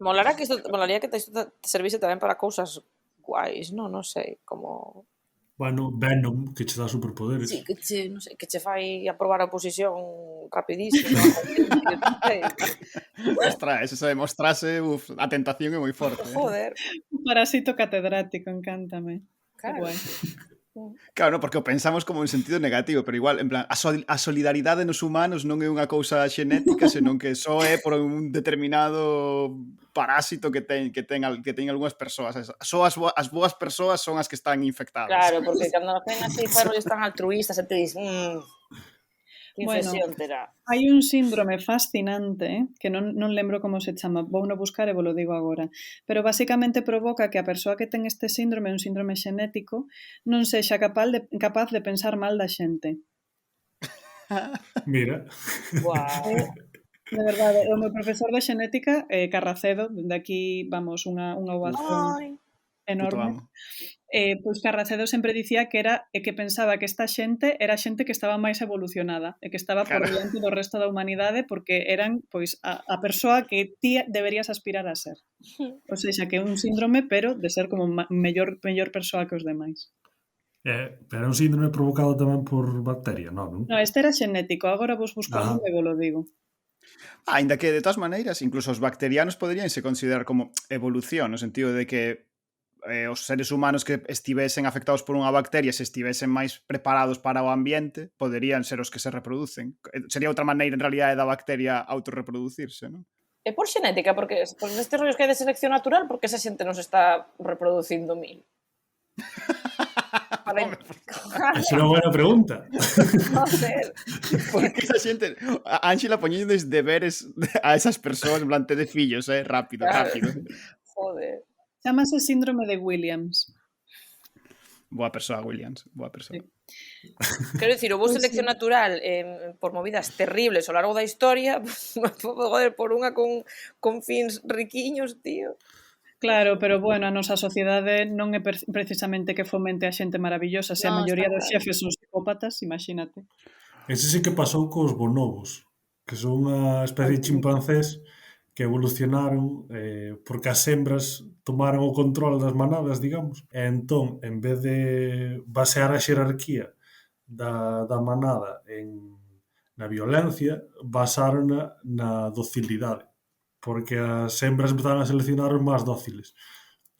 Molaría que isto te servise tamén para cousas guais, non? Non sei, como... Bueno, Venom, que che dá superpoderes. Sí, que che fai aprobar a oposición rapidísimo. Ostras, eso se demostrase, a tentación é moi forte. Joder. Un parásito catedrático, encántame. Claro. Guai. Claro, no, porque o pensamos como en sentido negativo, pero igual, en plan, a solidaridade nos humanos non é unha cousa xenética, senón que só é por un determinado parásito que ten algunhas persoas. Só as boas persoas son as que están infectadas. Claro, porque cando nos ven así, están altruistas, e te dis, infección terá. Hai un síndrome fascinante que non lembro como se chama, vou no buscar e vos lo digo agora, pero basicamente provoca que a persoa que ten este síndrome, un síndrome xenético, non sexa capaz de pensar mal da xente. Mira. Wow. De verdade, o meu profesor de xenética, Carracedo, de aquí, vamos, unha ovación enorme. Pois Carracedo sempre dicía que pensaba que esta xente era xente que estaba máis evolucionada e que estaba por diante do resto da humanidade porque eran pois a persoa que ti deberías aspirar a ser. Ou seja, que é un síndrome, pero de ser como mellor persoa que os demais. Pero é un síndrome provocado tamén por bacteria, non? No, este era xenético, agora vos busco e vos lo digo. Ainda que, de todas maneiras, incluso os bacterianos poderíanse considerar como evolución, no sentido de que os seres humanos que estivesen afectados por unha bacteria, se estivesen máis preparados para o ambiente, poderían ser os que se reproducen. Sería outra maneira, en realidade, da bacteria autorreproducirse, non? É por xenética, porque nestes rollos que hai de selección natural, porque esa xente non se está reproducindo mil? Esa é unha buena pregunta. Non sei. Porque esa xente... Ángela poñendes deberes a esas persoas en plan de fillos, rápido. Joder. Chámase síndrome de Williams. Boa persoa, Williams. Boa persoa. Sí. Quero dicir, houve selección natural por movidas terribles ao largo da historia, joder, por unha con fins riquiños, tío. Claro, pero bueno, a nosa sociedade non é precisamente que fomente a xente maravillosa, se a maioría dos xefes son psicópatas, imagínate. Ese sí que pasou cos bonobos, que son unha especie de chimpancés que evolucionaron porque as hembras tomaron o control das manadas, digamos, e entón, en vez de basear a xerarquía da manada na violencia, basaron na docilidade, porque as hembras empezaron a seleccionar os máis dóciles.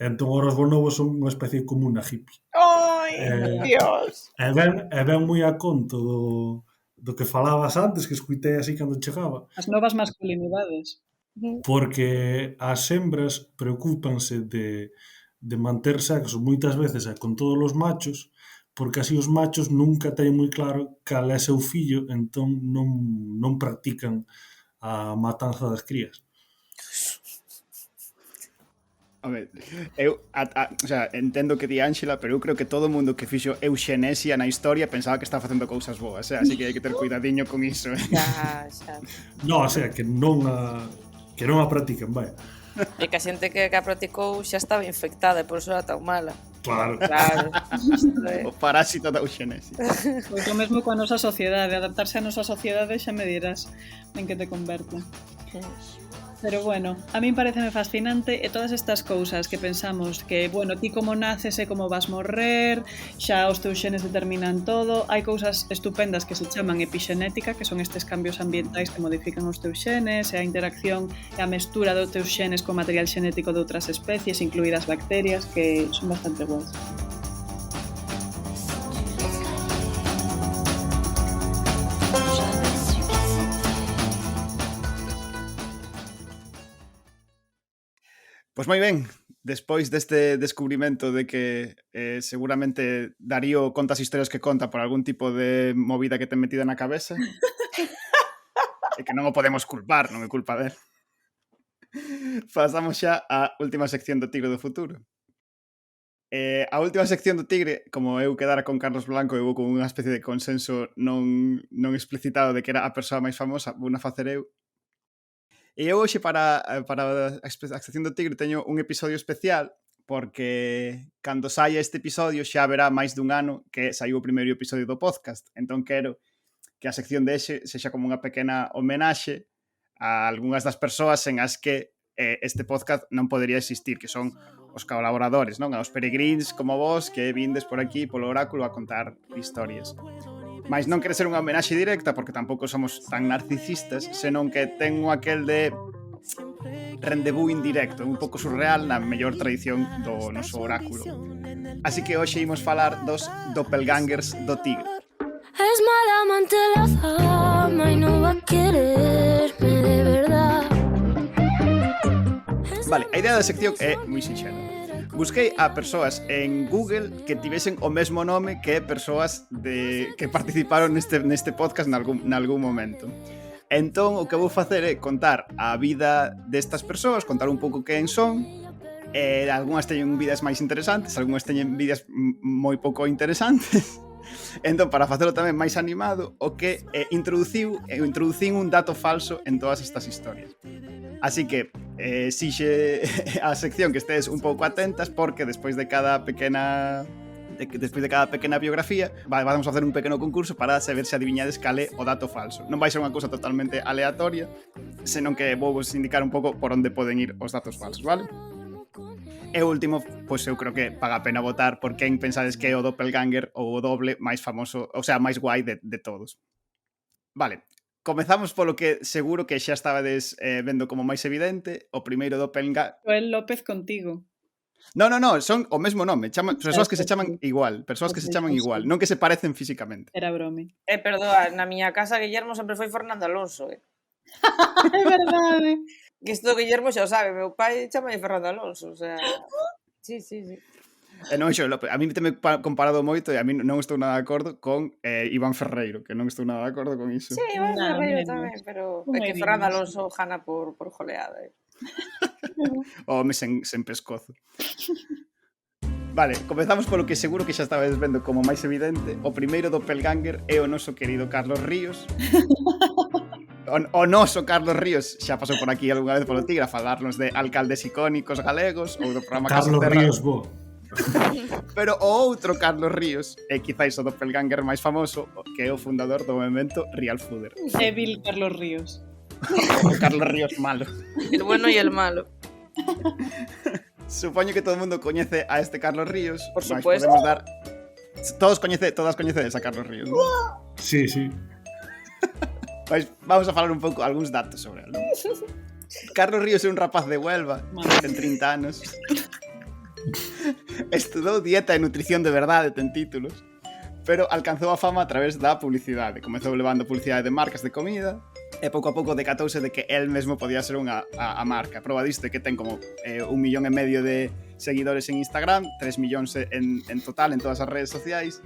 Entón, os bonobos son unha especie común a hippie. Ai, Dios! E ben moi a conto do que falabas antes, que escuitei así cando chegaba. As novas masculinidades. Porque as hembras preocúpanse de manter sexo moitas veces con todos os machos, porque así os machos nunca teñen moi claro cal é seu fillo, entón non practican a matanza das crías. Home, eu entendo que di Ángela, pero eu creo que todo o mundo que fixo euxenesia na historia pensaba que estaba facendo cousas boas, así que hai que ter cuidadiño con iso. Xa. Non, o sea, que non a practican, vai. E que a xente que a practicou xa estaba infectada e por eso era tan mala. Claro. O parásito da euxenesia. Pois o mesmo coa nosa sociedade, adaptarse á nosa sociedade xa me dirás en que te converte. Pero bueno, a min pareceme fascinante e todas estas cousas que pensamos que, bueno, ti como naces e como vas morrer, xa os teus xenes determinan todo, hai cousas estupendas que se chaman epixenética, que son estes cambios ambientais que modifican os teus xenes e a interacción e a mestura dos teus xenes con material xenético de outras especies, incluídas bacterias, que son bastante guas. Pois moi ben, despois deste descubrimento de que seguramente Darío conta as historias que conta por algún tipo de movida que ten metida na cabeza e que non o podemos culpar, non é culpa del. Pasamos xa á última sección do Tigre do Futuro. A última sección do Tigre, como eu quedara con Carlos Blanco e eu con unha especie de consenso non explicitado de que era a persoa máis famosa, vou na facer eu. E eu hoxe para a sección do Tigre teño un episodio especial porque cando saia este episodio xa haberá máis dun ano que saiu o primeiro episodio do podcast. Entón quero que a sección de hoxe sexa como unha pequena homenaxe a algunhas das persoas en as que este podcast non podería existir, que son os colaboradores, non? Os peregrins como vos que vindes por aquí polo oráculo a contar historias. Mais non quere ser unha homenaxe directa porque tampouco somos tan narcisistas, senón que tengo aquel de rendezvous indirecto, un pouco surreal na mellor tradición do noso oráculo. Así que hoxe imos falar dos doppelgangers do tigre. Es mala amante la fama y no va a quererme de verdad. Vale, a idea da sección é moi sinxela. Busquei a persoas en Google que tivesen o mesmo nome que persoas que participaron neste podcast nalgún momento. Entón, o que vou facer é contar a vida destas persoas, contar un pouco quen son. Algúnas teñen vidas máis interesantes, algúnas teñen vidas moi pouco interesantes. Entón, para facelo tamén máis animado, o que introducín un dato falso en todas estas historias. Así que sixe a sección que estedes un pouco atentas, porque despois de cada pequena biografía vamos a hacer un pequeno concurso para saber se adiviñades cal é o dato falso. Non vai ser unha cousa totalmente aleatoria, senón que vou vos indicar un pouco por onde poden ir os datos falsos, vale? E o último, pois eu creo que paga a pena votar por quen pensades que é o doppelganger ou o doble máis famoso, o sea, máis guai de todos. Vale, comezamos polo que seguro que xa estabades vendo como máis evidente, o primeiro doppelganger... Joel López contigo. No, son o mesmo nome, persoas que se chaman igual, non que se parecen físicamente. Era brome. Perdoa, na miña casa Guillermo sempre foi Fernando Alonso, É verdade. Que isto Guillermo xa o sabe, meu pai chama Fernando Alonso, o sea... Sí. Non, a mí teme comparado moito e a mí non estou nada de acordo con Iván Ferreiro, que non estou nada de acordo con iso. Sí, Iván Ferreiro tamén, pero é que Fernando Alonso gana por goleada. O home sen pescozo. Vale, comezamos polo que seguro que xa estabades vendo como máis evidente. O primeiro doppelganger é o noso querido Carlos Ríos. O noso Carlos Ríos xa pasou por aquí algunha vez polo Tigre a falarnos de alcaldes icónicos galegos ou do programa Carlos Ríos bo. Pero o outro Carlos Ríos é quizáis o doppelganger máis famoso, que é o fundador do movemento Real Fooder. Evil Carlos Ríos. O Carlos Ríos malo. El bueno y el malo. Supoño que todo o mundo coñece a este Carlos Ríos. Por supuesto. Podemos dar... Todas coñecedes a Carlos Ríos, ¿no? Sí. Pois vamos a falar un pouco algúns datos sobre él, ¿no? Carlos Ríos é un rapaz de Huelva, ten 30 anos. Estudou dieta e nutrición de verdade, ten títulos, pero alcanzou a fama a través da publicidade. Comezou levando publicidade de marcas de comida e pouco a pouco decatouse de que él mesmo podía ser a marca. Proba disto é que ten como 1,5 millón de seguidores en Instagram, 3 millóns en total en todas as redes sociais.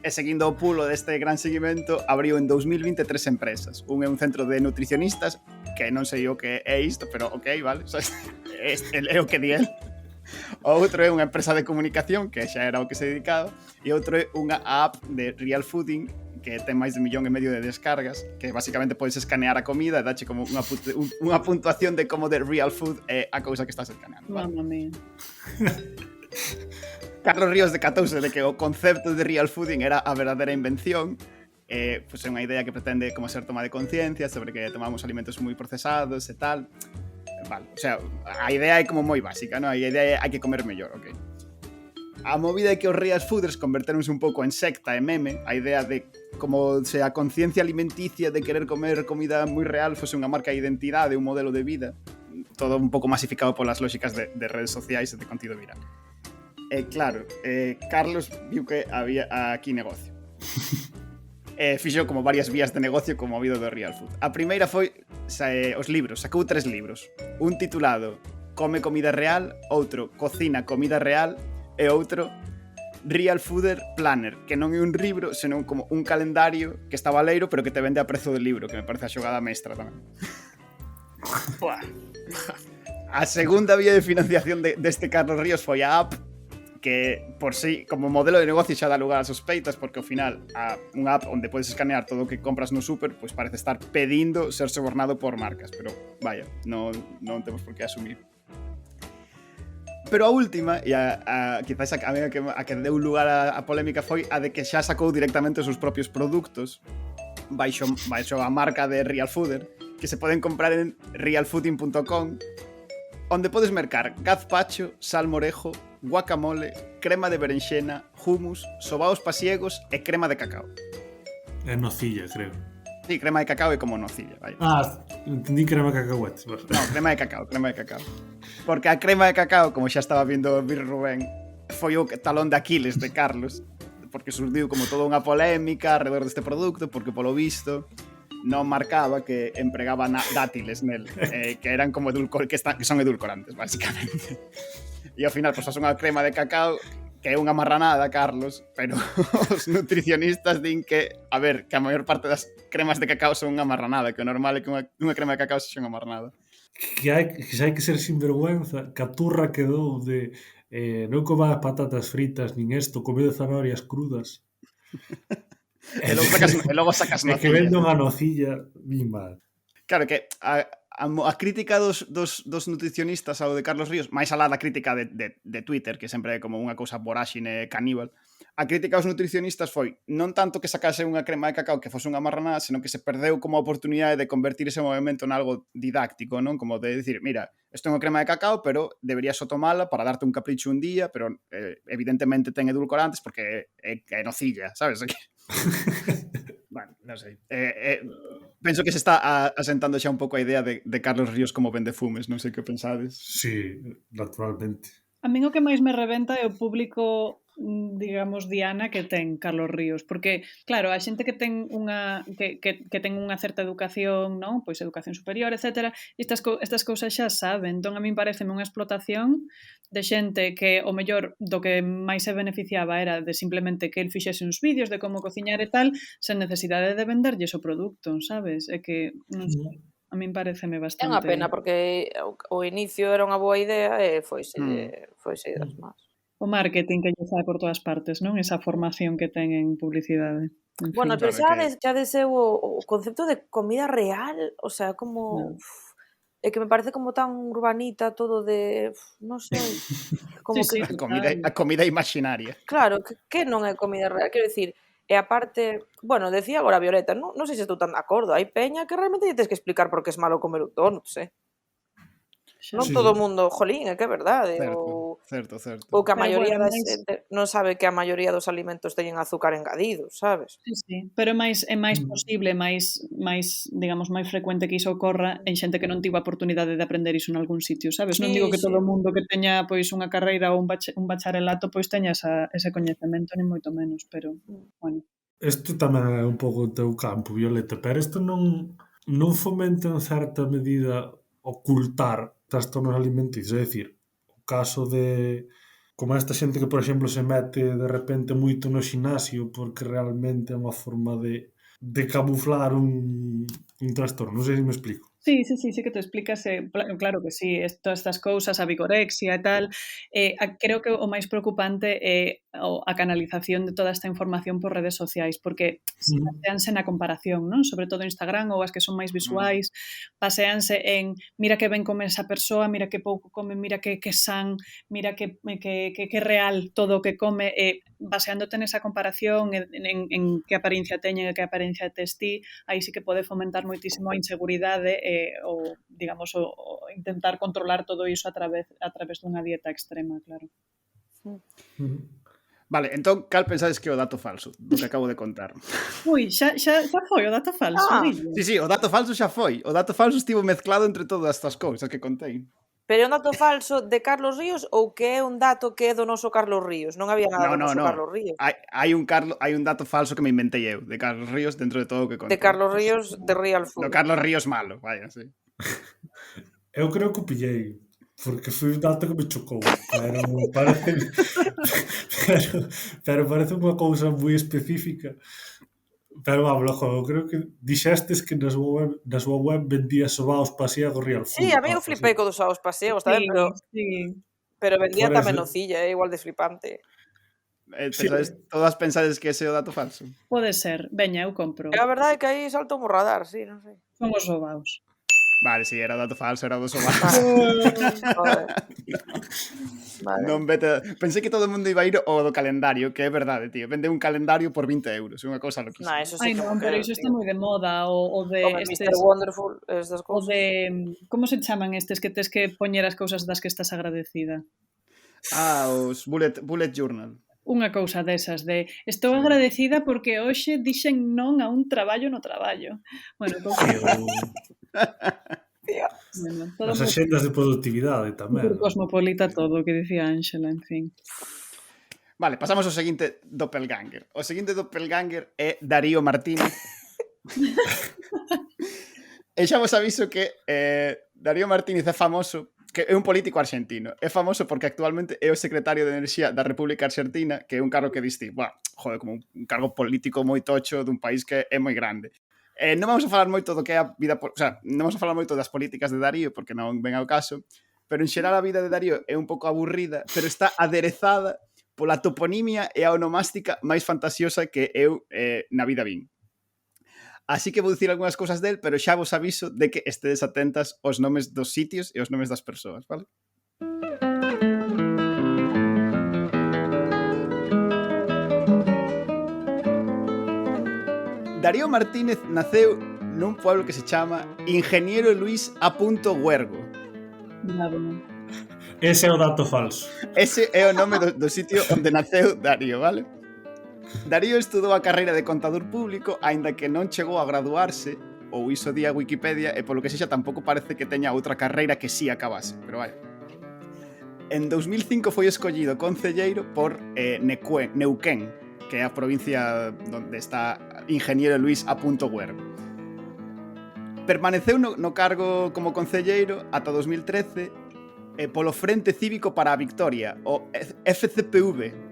E seguindo o pulo deste gran seguimento, abriu en 2020 3 empresas. Un é un centro de nutricionistas, que non sei o que é isto, pero ok, vale, é o que di él. O outro é unha empresa de comunicación, que xa era o que se dedicaba, e outro é unha app de Real Fooding, que ten máis de 1,5 millón de descargas, que basicamente podes escanear a comida e dache como unha puntuación de como de real food é a cousa que estás escaneando. Mamma mía. Carlos Ríos decatouse de que o concepto de real fooding era a verdadeira invención. Pois é unha idea que pretende como ser toma de conciencia sobre que tomamos alimentos moi procesados e tal. Vale, o sea, a idea é como moi básica, ¿no? A idea é hai que comer mellor, ok? A movida é que os real fooders convertéronse un pouco en secta e meme, a idea de como se a conciencia alimenticia de querer comer comida moi real fose unha marca de identidade, un modelo de vida, todo un pouco masificado polas lógicas de redes sociais e de contido viral. Claro, Carlos viu que había aquí negocio. Fixo como varias vías de negocio como habido do Real Food. A primeira foi os libros, sacou 3 libros. Un titulado Come comida real, outro Cocina comida real e outro Real Fooder Planner, que non é un libro, senón como un calendario que está valeiro, pero que te vende a prezo del libro, que me parece a xogada mestra tamén. A segunda vía de financiación deste Carlos Ríos foi a app, que por sí, como modelo de negocio xa dá lugar a sospeitas, porque ao final unha app onde podes escanear todo o que compras no súper, pois parece estar pedindo ser sobornado por marcas, pero vaya, non temos por que asumir. Pero a última, e quizás a que deu lugar a polémica foi a de que xa sacou directamente os seus propios produtos baixo a marca de Real Fooder, que se poden comprar en realfooding.com, onde podes mercar gazpacho, salmorejo, guacamole, crema de berenxena, hummus, sobaos pasiegos e crema de cacao. É nocilla, creo. Sí, crema de cacao é como nocilla, vai. Entendí crema de cacahuete. No, crema de cacao. Porque a crema de cacao, como xa estaba vindo Vir Rubén, foi o talón de Aquiles de Carlos, porque surdiu como toda unha polémica alrededor deste produto, porque polo visto non marcaba que empregaba dátiles nel, que eran como que son edulcorantes, basicamente. E ao final, pois, faz unha crema de cacao que é unha marranada, Carlos, pero os nutricionistas din que, a ver, que a maior parte das cremas de cacao son unha marranada, que o normal é que unha crema de cacao sexa unha marranada. Que xa hai que ser sinvergüenza, que a turra quedou de non comas patatas fritas nin isto, comer zanahorias crudas. E logo sacas E que nocilla. vendo unha nocilla, mi mal. Claro que a crítica dos nutricionistas ao de Carlos Ríos, máis alá da crítica de Twitter, que sempre é como unha cousa voráxine caníbal, a crítica aos nutricionistas foi non tanto que sacase unha crema de cacao que fose unha marranada, senón que se perdeu como a oportunidade de convertir ese movimento en algo didáctico, non? Como de decir, mira, isto é unha crema de cacao, pero deberías só tomala para darte un capricho un día, pero evidentemente ten edulcorantes porque é nocilla, sabes? Bueno, non sei. Penso que se está asentando xa un pouco a idea de Carlos Ríos como vendefumes, non sei que pensades. Sí, naturalmente. A min o que máis me rebenta é o público, digamos, diana que ten Carlos Ríos, porque, claro, a xente que ten unha que ten unha certa educación, non? Pois educación superior, etcétera, estas cousas xa saben. Entón, a min pareceme unha explotación de xente que o mellor do que máis se beneficiaba era de simplemente que el fixese uns vídeos de como cociñar e tal, sen necesidade de venderlles o produto, sabes? É que, non sei, a min pareceme É bastante... unha pena, porque o inicio era unha boa idea e foise das más. O marketing que lle sae por todas partes, non? Esa formación que ten en publicidade. En fin. Bueno, pero claro xa deseu o concepto de comida real, o sea, como... É que me parece como tan urbanita todo de... non sei. Como Sí, que... sí. A comida imaginaria. Claro, que non é comida real, quero dicir, e aparte, bueno, decía agora Violeta, non sei se estou tan de acordo, hai peña que realmente lle tens que explicar por que é malo comer un donuts, Non Sí. todo o mundo, jolín, é que é verdade, Certo. ou que a Pero maioría bueno, da xente non sabe que a maioría dos alimentos teñen azúcar engadido, sabes? Sí. Pero é máis posible, máis, digamos, máis frecuente que iso ocorra en xente que non tivo a oportunidade de aprender iso en algún sitio, sabes? Non digo que todo o mundo que teña pois unha carreira ou un bacharelato pois teña ese coñecemento, nin moito menos, pero, bueno. Isto tamén é un pouco o teu campo, Violeta, pero isto non fomenta en certa medida ocultar trastornos alimenticios, é dicir, o caso de como esta xente que, por exemplo, se mete de repente moito no xinasio porque realmente é unha forma de camuflar un trastorno, non sei se me explico. Sí que te explicas, claro que sí, todas estas cousas, a vigorexia e tal, creo que o máis preocupante é a canalización de toda esta información por redes sociais, porque paseanse na comparación, non? Sobre todo Instagram ou as que son máis visuais, paseanse en mira que ben come esa persoa, mira que pouco come, mira que san, mira que real todo o que come, baseándote nesa comparación en que apariencia teñen e que apariencia tes ti, aí sí que pode fomentar moitísimo a inseguridade ou, digamos, o intentar controlar todo iso a través dunha dieta extrema, claro. Vale, entón, cal pensades que é o dato falso do que acabo de contar? Ui, xa foi o dato falso, Sí, o dato falso xa foi. O dato falso estivo mezclado entre todas estas cousas que contei. Pero é un dato falso de Carlos Ríos ou que é un dato que é do noso Carlos Ríos? Non había nada do noso Carlos Ríos. Hai un dato falso que me inventei eu, de Carlos Ríos, dentro de todo o que contei. De Carlos Ríos, de Real Food. Do Carlos Ríos malo, vaya, sí. Eu creo que o pillei, porque foi un dato que me chocou, pero parece unha cousa moi específica. Pero vamos, logo, eu creo que dixestes que na súa web vendía sobaos pasiegos Real Food. Sí, a mí eu flipei co dos aos paseos, tamén, pero vendía tamén nocilla, é igual de flipante. Todas pensades que ese é o dato falso? Pode ser, veña, eu compro. E a verdade é que aí salto mo radar, sí, non sei. Son os sobaos. Vale, sí, era o dato falso, era o dos sobaos. Vale. Non vete... Pensei que todo o mundo iba a ir ao do calendario, que é verdade, tío. Vende un calendario por 20 euros, é unha cousa loquísima. Eso sí. Ai, non, pero iso está moi de moda, o de Mr. Wonderful, estas o cousas. de, como se chaman estes que tes que poñer as cousas das que estás agradecida? Os bullet journal. Unha cousa desas de estou agradecida porque hoxe dixen non a un traballo no traballo. Bueno, As axendas de productividade tamén. Cosmopolita todo, que dicía Ángela, en fin. Vale, pasamos ao seguinte doppelganger. O seguinte doppelganger é Darío Martínez. E xa vos aviso que Darío Martínez é famoso que é un político arxentino. É famoso porque actualmente é o secretario de Enerxía da República Argentina, que é un cargo que diste, joder, como un cargo político moi tocho dun país que é moi grande. Non vamos a falar moito do que é a vida, o sea, non vamos a falar moito das políticas de Darío, porque non ven ao caso, pero en xeral a vida de Darío é un pouco aburrida, pero está aderezada pola toponimia e a onomástica máis fantasiosa que eu na vida vin. Así que vou dicir algunhas cousas del, pero xa vos aviso de que estedes atentas aos nomes dos sitios e aos nomes das persoas, vale? Darío Martínez naceu nun pueblo que se chama Ingeniero Luis A. Huergo. Bravo. Ese é o dato falso. Ese é o nome do sitio onde naceu Darío, vale? Darío estudou a carreira de contador público, aínda que non chegou a graduarse, ou iso di a Wikipedia, e polo que sexa tampouco parece que teña outra carreira que sí acabase, pero vai. En 2005 foi escollido concelleiro por Neuquén, que é a provincia onde está Ingeniero Luis A. Huergo. Permaneceu no cargo como concelleiro ata 2013 polo Frente Cívico para a Victoria, o FCPV,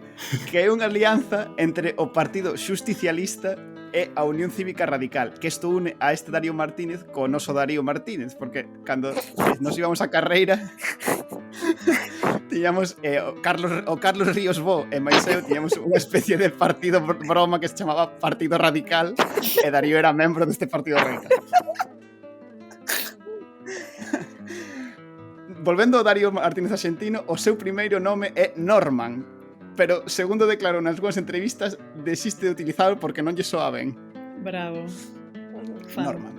que é unha alianza entre o Partido Justicialista e a Unión Cívica Radical, que isto une a este Darío Martínez co noso Darío Martínez, porque cando nos íbamos a carreira tiñamos o Carlos Ríos Bo e máis eu tiñamos unha especie de partido broma que se chamaba Partido Radical e Darío era membro deste Partido Radical. Volvendo ao Darío Martínez argentino, o seu primeiro nome é Norman, pero, segundo declarou nas algunhas entrevistas, desiste de utilizalo porque non lle soa ben. Bravo. Fan. Norman.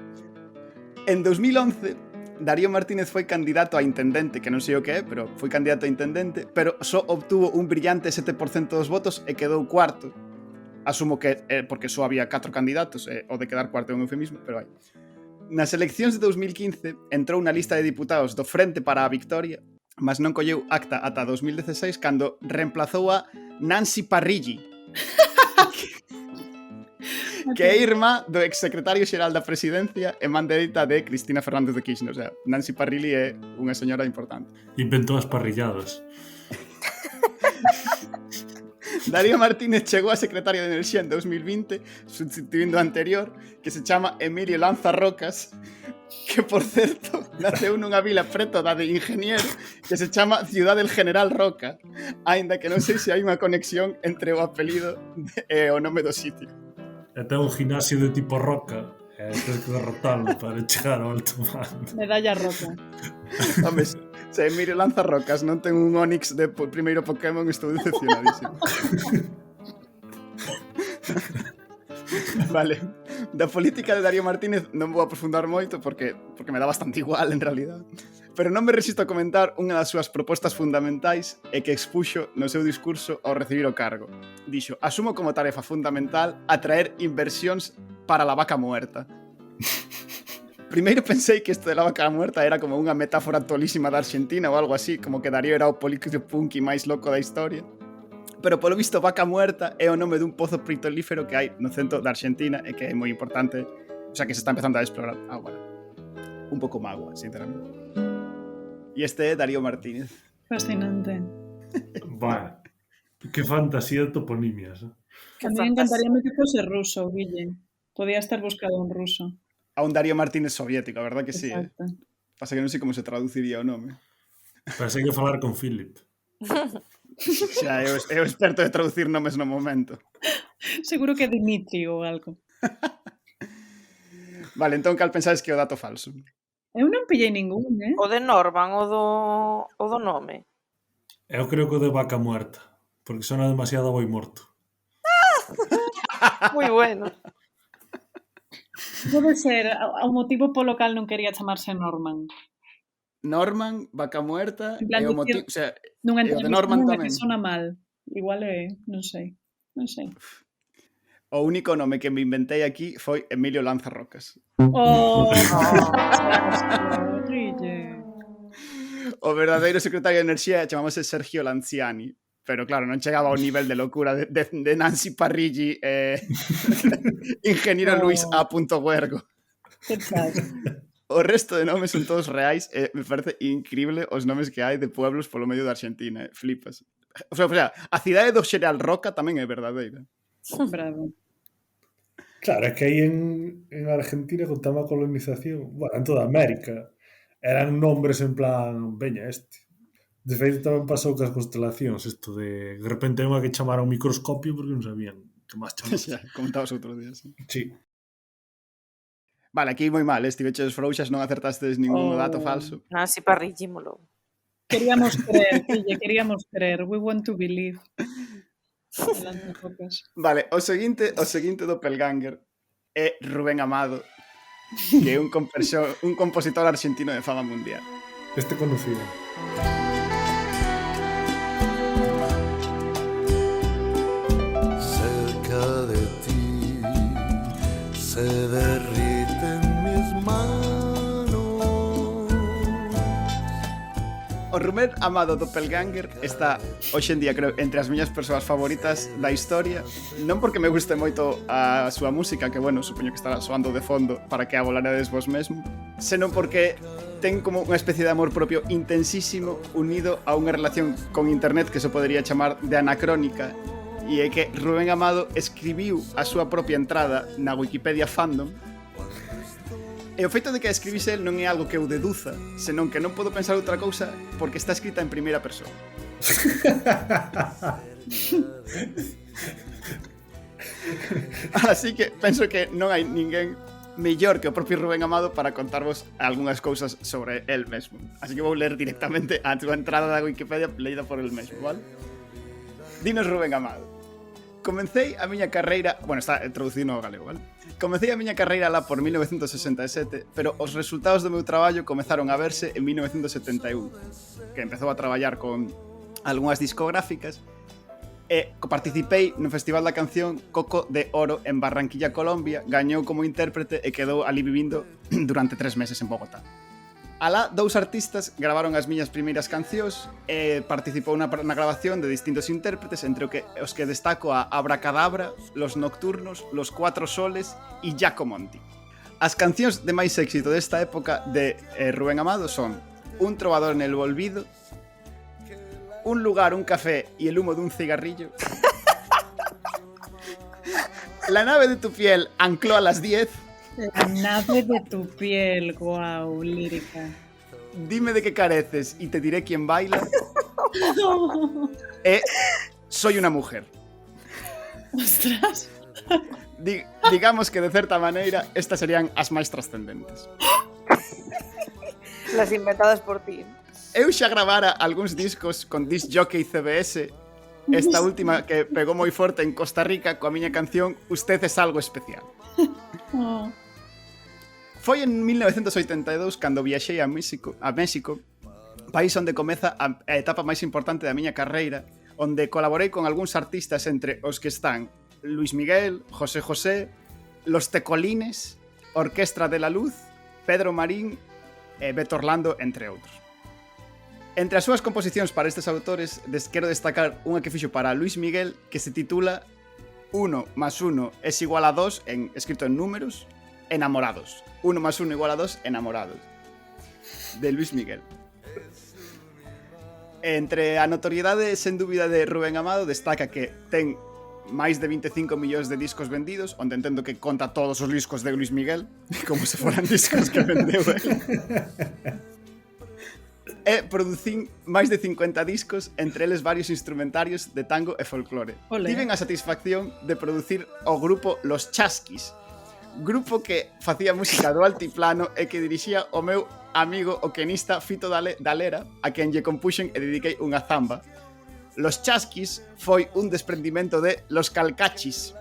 En 2011, Darío Martínez foi candidato a intendente, que non sei o que é, pero foi candidato a intendente, pero só obtuvo un brillante 7% dos votos e quedou cuarto. Asumo que porque só había 4 candidatos, o de quedar cuarto é un eufemismo, pero vai. Nas eleccións de 2015 entrou na lista de diputados do Frente para a Victoria, mas non colleu acta ata 2016 cando reemplazou a Nancy Parrilli, que é irmá do exsecretario xeral da Presidencia e man dereita de Cristina Fernández de Kirchner. O sea, Nancy Parrilli é unha señora importante. Inventou as parrilladas. Darío Martínez chegou a secretario de Enerxía en 2020, substituindo o anterior, que se chama Emilio Lanza Rocas, que, por certo, naceu nunha vila preto da de Ingeniero que se chama Ciudad del General Roca, aínda que non sei se hai unha conexión entre o apelido e o nome do sitio. E ten un gimnasio de tipo roca, e tens que derrotalo para chegar ao alto mando. Medalla roca. Home, se Emilio Lanza Rocas non ten un Onix de primeiro Pokémon, estou decepcionadísimo. Vale, da política de Darío Martínez non vou aprofundar moito porque me dá bastante igual en realidad, pero non me resisto a comentar unha das súas propostas fundamentais e que expuxo no seu discurso ao recibir o cargo. Dixo: asumo como tarefa fundamental atraer inversións para la vaca muerta. Primeiro pensei que isto de la vaca muerta era como unha metáfora tolísima da Argentina ou algo así, como que Darío era o político punky máis loco da historia. Pero polo visto vaca muerta é o nome dun pozo petrolífero que hai no centro da Argentina e que é moi importante, o sea, que se está empezando a explorar agora. Un pouco magua, sinceramente. E este é Darío Martínez. Fascinante. Bueno, que fantasía de toponimias. A mí encantaría que fose ruso, Guille. Podía estar buscado un ruso. A un Darío Martínez soviético, a verdad que sí. Exacto. Pasa que non sei como se traduciría o nome. Parece que falar con Philip. Xa, é o experto de traducir nomes no momento. Seguro que Dimitri ou algo. Vale, entón cal pensades que é o dato falso? Eu non pillei ningún, O de Norman, o do nome. Eu creo que o de vaca muerta, porque sona demasiado a boi morto. Moi bueno. Pode ser o motivo polo cal non quería chamarse Norman. Norman, vaca muerta, En plan, e o motivo, o sea, nunha e o de entrevista Norman nunha tamén. que sona mal. Igual é, non sei. O único nome que me inventei aquí foi Emilio Lanza Rocas. Oh, Guille. O verdadeiro secretario de Enerxía chamámase Sergio Lanciani, pero claro, non chegaba ao nivel de locura de Nancy Parrilli Ingeniero Luis A. Huergo. Que tal? O resto de nomes son todos reais e me parece increíble os nomes que hai de pueblos polo medio da Argentina, flipas. O sea, a cidade do Xeral Roca tamén é verdadeira. Bravo. Claro, é que aí en Argentina, con tema colonización, bueno, en toda América, eran nombres en plan, veña, este. De feito, tamén pasou cas constelacións, isto de repente unha que chamaron microscopio porque non sabían que máis chamar. Xa, comentabas outro día, sí. Sí. Vale, aquí moi mal, estiveches frouxas, non acertastes ningún dato falso. Nancy Parrillimolo. Queríamos creer, Quille, queríamos creer. We want to believe. Vale, o seguinte doppelganger é Rubén Amado, que é un compositor argentino de fama mundial. Este conocido. Cerca de ti se derriten mis manos. O Rubén Amado doppelganger está hoxe en día, creo, entre as miñas persoas favoritas da historia, non porque me guste moito a súa música, que, bueno, supoño que estará soando de fondo para que a volaredes vos mesmo, senón porque ten como unha especie de amor propio intensísimo unido a unha relación con internet que se podería chamar de anacrónica, e é que Rubén Amado escribiu a súa propia entrada na Wikipedia Fandom. E o feito de que a escribise el non é algo que eu deduza, senón que non podo pensar outra cousa porque está escrita en primeira persoa. Así que penso que non hai ninguén mellor que o propio Rubén Amado para contarvos algunhas cousas sobre el mesmo. Así que vou ler directamente a túa entrada da Wikipedia leída por el mesmo, vale? Dinos Rubén Amado. Comecei a miña carreira... Bueno, está traducido ao galego, vale? Comecei a miña carreira lá por 1967, pero os resultados do meu traballo comezaron a verse en 1971, que empezou a traballar con algunhas discográficas e participei no Festival da Canción Coco de Oro en Barranquilla, Colombia, gañou como intérprete e quedou ali vivindo durante 3 meses en Bogotá. Alá, 2 artistas gravaron as miñas primeiras cancións e participou na grabación de distintos intérpretes, entre os que destaco a Abracadabra, Los Nocturnos, Los Cuatro Soles e Giacomonti. As cancións de máis éxito desta época de Rubén Amado son Un trovador en el olvido, Un lugar, un café y el humo de un cigarrillo, La nave de tu piel ancló a las 10, La nave de tu piel, guau, lírica. Dime de qué careces y te diré quién baila. Soy una mujer. Ostras. Digamos que de certa maneira estas serían as máis trascendentes. Las inventadas por ti. Eu xa gravara algúns discos con Disc Jockey CBS. Esta última que pegou moi forte en Costa Rica coa miña canción Usted es algo especial. Oh. Foi en 1982 cando viaxei a México, país onde comeza a etapa máis importante da miña carreira, onde colaborei con algúns artistas entre os que están Luis Miguel, José José, Los Tecolines, Orquestra de la Luz, Pedro Marín e Beto Orlando, entre outros. Entre as súas composicións para estes autores, quero destacar unha que fixo para Luis Miguel que se titula 1 más 1 es igual a 2, escrito en números, Enamorados. 1 más 1 igual a 2, Enamorados. De Luis Miguel. Entre a notoriedade sen dúbida de Rubén Amado destaca que ten máis de 25 millóns de discos vendidos, onde entendo que conta todos os discos de Luis Miguel, como se foran discos que vendeu ele. E producín máis de 50 discos, entre eles varios instrumentarios de tango e folclore. Olé. Tiven a satisfacción de producir o grupo Los Chasquis, grupo que facía música do altiplano e que dirixía o meu amigo o quenista Fito Dalera, a quen lle compuxen e dediquei unha zamba. Los Chasquis foi un desprendimento de Los Calcachis,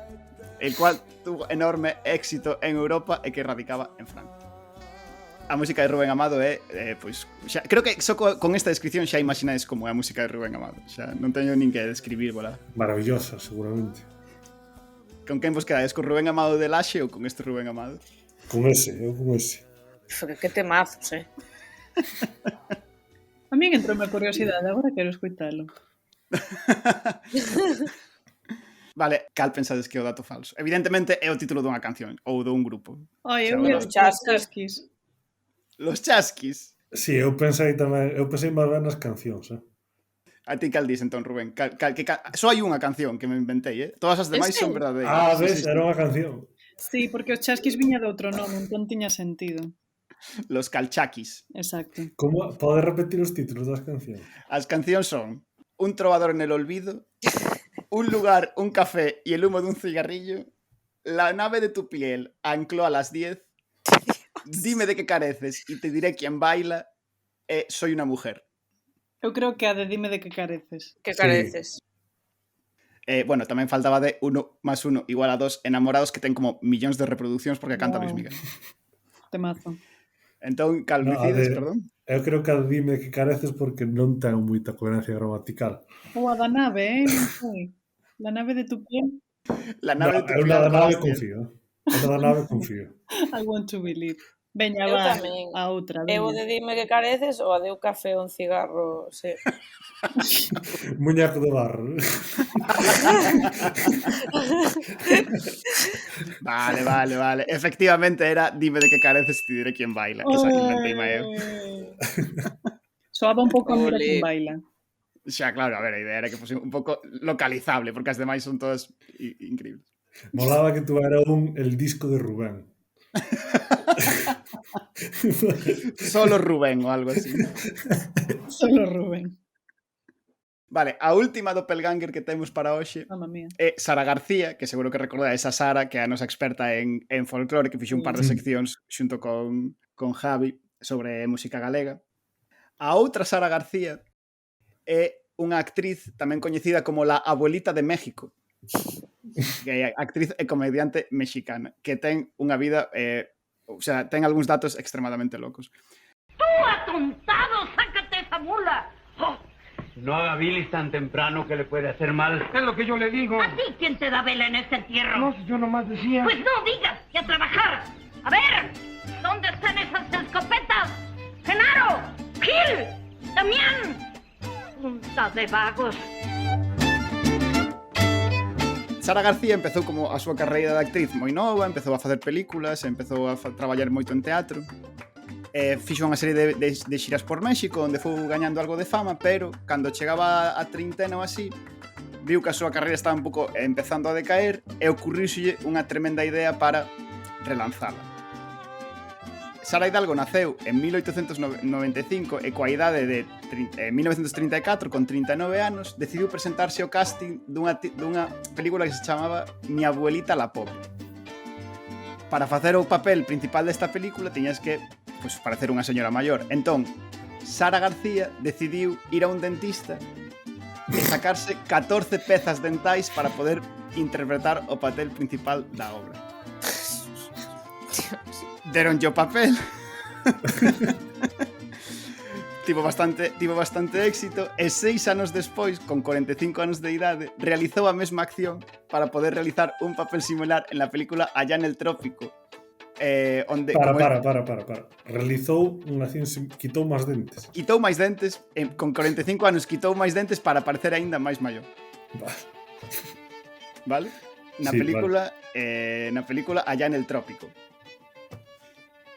el cual tuvo enorme éxito en Europa e que radicaba en Francia. A música de Rubén Amado é, pois, xa, creo que só con esta descripción xa imaginades como é a música de Rubén Amado. Xa non teño nin que describir, volá. Maravillosa, seguramente. Con quen vos quedades? Con Rubén Amado de Laxe ou con este Rubén Amado? Con ese, eu con ese. Que temazos, A min entrou a curiosidade, agora quero escuitalo. Vale, cal pensades que é o dato falso? Evidentemente é o título dunha canción ou dun grupo. Ai, eu Los Chasquis. Los chasquis. Si, eu pensei máis ben nas cancións, A ti cal dis, entón, Rubén? Só hai unha canción que me inventei, Todas as demais son verdadeiras. ves, era unha canción. Sí, porque os chasquis viña de outro nome, entón tiña sentido. Los calchaquis. Exacto. Como podes repetir os títulos das cancións? As cancións son Un trovador en el olvido, Un lugar, un café y el humo de un cigarrillo, La nave de tu piel ancló a las 10, Dime de qué careces y te diré quién baila, Soy una mujer. Eu creo que a de Dime de que careces. Que careces. Bueno, tamén faltaba de 1 más 1 igual a 2 Enamorados, que ten como millóns de reproduccións porque canta Luis Miguel. Temazo. Entón, cal dicides, perdón? Eu creo que a Dime que careces porque non ten moita coherencia gramatical. Ou a da nave, non sei. La nave de tu piel. La nave de tu piel. Eu na nave confío. I want to believe. Veña, Eu va, tamén. a outra. Eu de Dime que careces ou a de un café ou un cigarro, sí. Muñeco de barro. Vale. Efectivamente era Dime de que careces y te diré quién baila. Esa inventei eu. Soaba un pouco a Mira quen baila. Xa, claro, a ver, a idea era que fose un pouco localizable, porque as demais son todas increíbles. Molaba que tuera el disco de Rubén. Solo Rubén ou algo así. Solo Rubén. Vale, a última doppelganger que temos para hoxe é Sara García, que seguro que recorda esa Sara, que é a nosa experta en folclore, que fixo un par de seccións xunto con Javi sobre música galega. A outra Sara García é unha actriz tamén coñecida como la abuelita de México, que é actriz e comediante mexicana, que ten unha vida, o sea, ten algúns datos extremadamente locos. ¡Tú, atontado! ¡Sácate esa mula! ¡Oh! No haga bilis tan temprano que le puede hacer mal. Es lo que yo le digo. ¿A ti quién te da vela en este entierro? No, yo nomás decía. Pues no digas, y a trabajar. A ver, ¿dónde están esas escopetas? ¡Genaro! ¡Gil! ¡Damián! Punta de vagos. Sara García empezou como a súa carreira de actriz moi nova, empezou a facer películas, empezou a traballar moito en teatro. Fixo unha serie de xiras por México onde foi gañando algo de fama, pero cando chegaba a trintena ou así viu que a súa carreira estaba un pouco empezando a decaer e ocurriuselle unha tremenda idea para relanzala. Sara Hidalgo naceu en 1895 e coa idade de 1934, con 39 anos, decidiu presentarse ao casting dunha película que se chamaba Mi abuelita la pobre. Para facer o papel principal desta película tiñas que parecer unha señora maior. Entón, Sara García decidiu ir a un dentista e sacarse 14 pezas dentais para poder interpretar o papel principal da obra. Deronlle o papel. Tivo bastante éxito e 6 anos despois, con 45 anos de idade, realizou a mesma acción para poder realizar un papel similar en la película Allá en el Trópico. Onde, para. Realizou unha acción, quitou máis dentes. Quitou máis dentes, con 45 anos quitou máis dentes para parecer aínda máis maior. Vale? Na película Allá en el Trópico.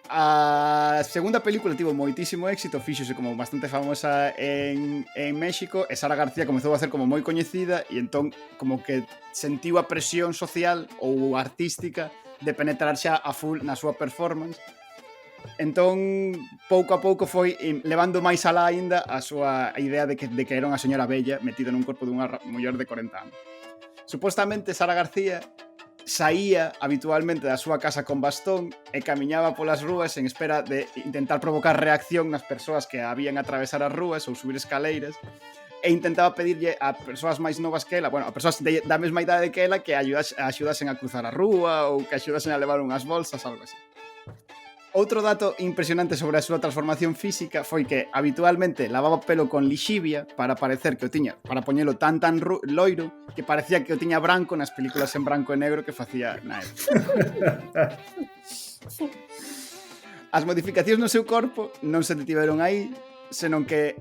A segunda película tivo moitísimo éxito, fíxose como bastante famosa en México, e Sara García comezou a ser como moi coñecida e entón como que sentiu a presión social ou artística de penetrar xa a full na súa performance. Entón, pouco a pouco foi levando máis alá aínda a súa idea de que era unha señora bella metida nun corpo dunha muller de 40 anos. Supostamente Sara García saía habitualmente da súa casa con bastón e camiñaba polas rúas en espera de intentar provocar reacción nas persoas que habían atravesar as rúas ou subir escaleiras, e intentaba pedirlle a persoas máis novas que ela, a persoas da mesma idade que ela, que axudasen a cruzar a rúa ou que axudasen a levar unhas bolsas, algo así. Outro dato impresionante sobre a súa transformación física foi que habitualmente lavaba pelo con lixivia para parecer que o tiña, para poñelo tan loiro que parecía que o tiña branco nas películas en branco e negro que facía na época. As modificacións no seu corpo non se detiveron aí, senón que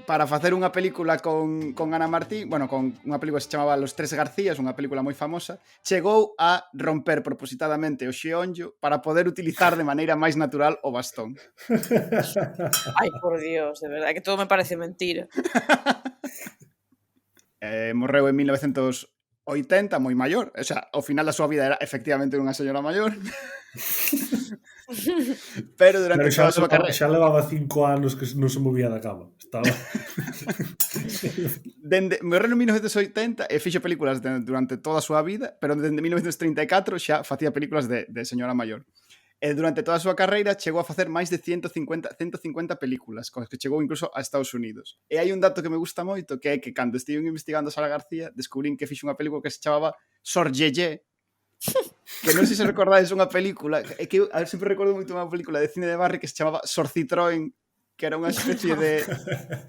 para facer unha película con Ana Martín, bueno, con unha película que se chamaba Los Tres Garcías, unha película moi famosa, chegou a romper propositadamente o xeonllo para poder utilizar de maneira máis natural o bastón. Ai, por Dios, de verdade, que todo me parece mentira. Morreu en 1980, moi maior, o sea, ao final da súa vida era efectivamente unha señora maior. Pero durante toda a súa carreira xa levaba 5 anos que non se movía da cama. Estaba morreu en 1980 e fixo películas durante toda a súa vida, pero dende 1934 xa facía películas de señora maior. E durante toda a súa carreira chegou a facer máis de 150 películas, cos que chegou incluso a Estados Unidos. E hai un dato que me gusta moito, que é que cando estiven investigando a Sara García, descubrín que fixo unha película que se chamaba Sor Yeye, que non sei se recordades unha película, é que eu sempre recordo moito unha película de cine de barrio que se chamaba Sor Citroën, que era unha especie de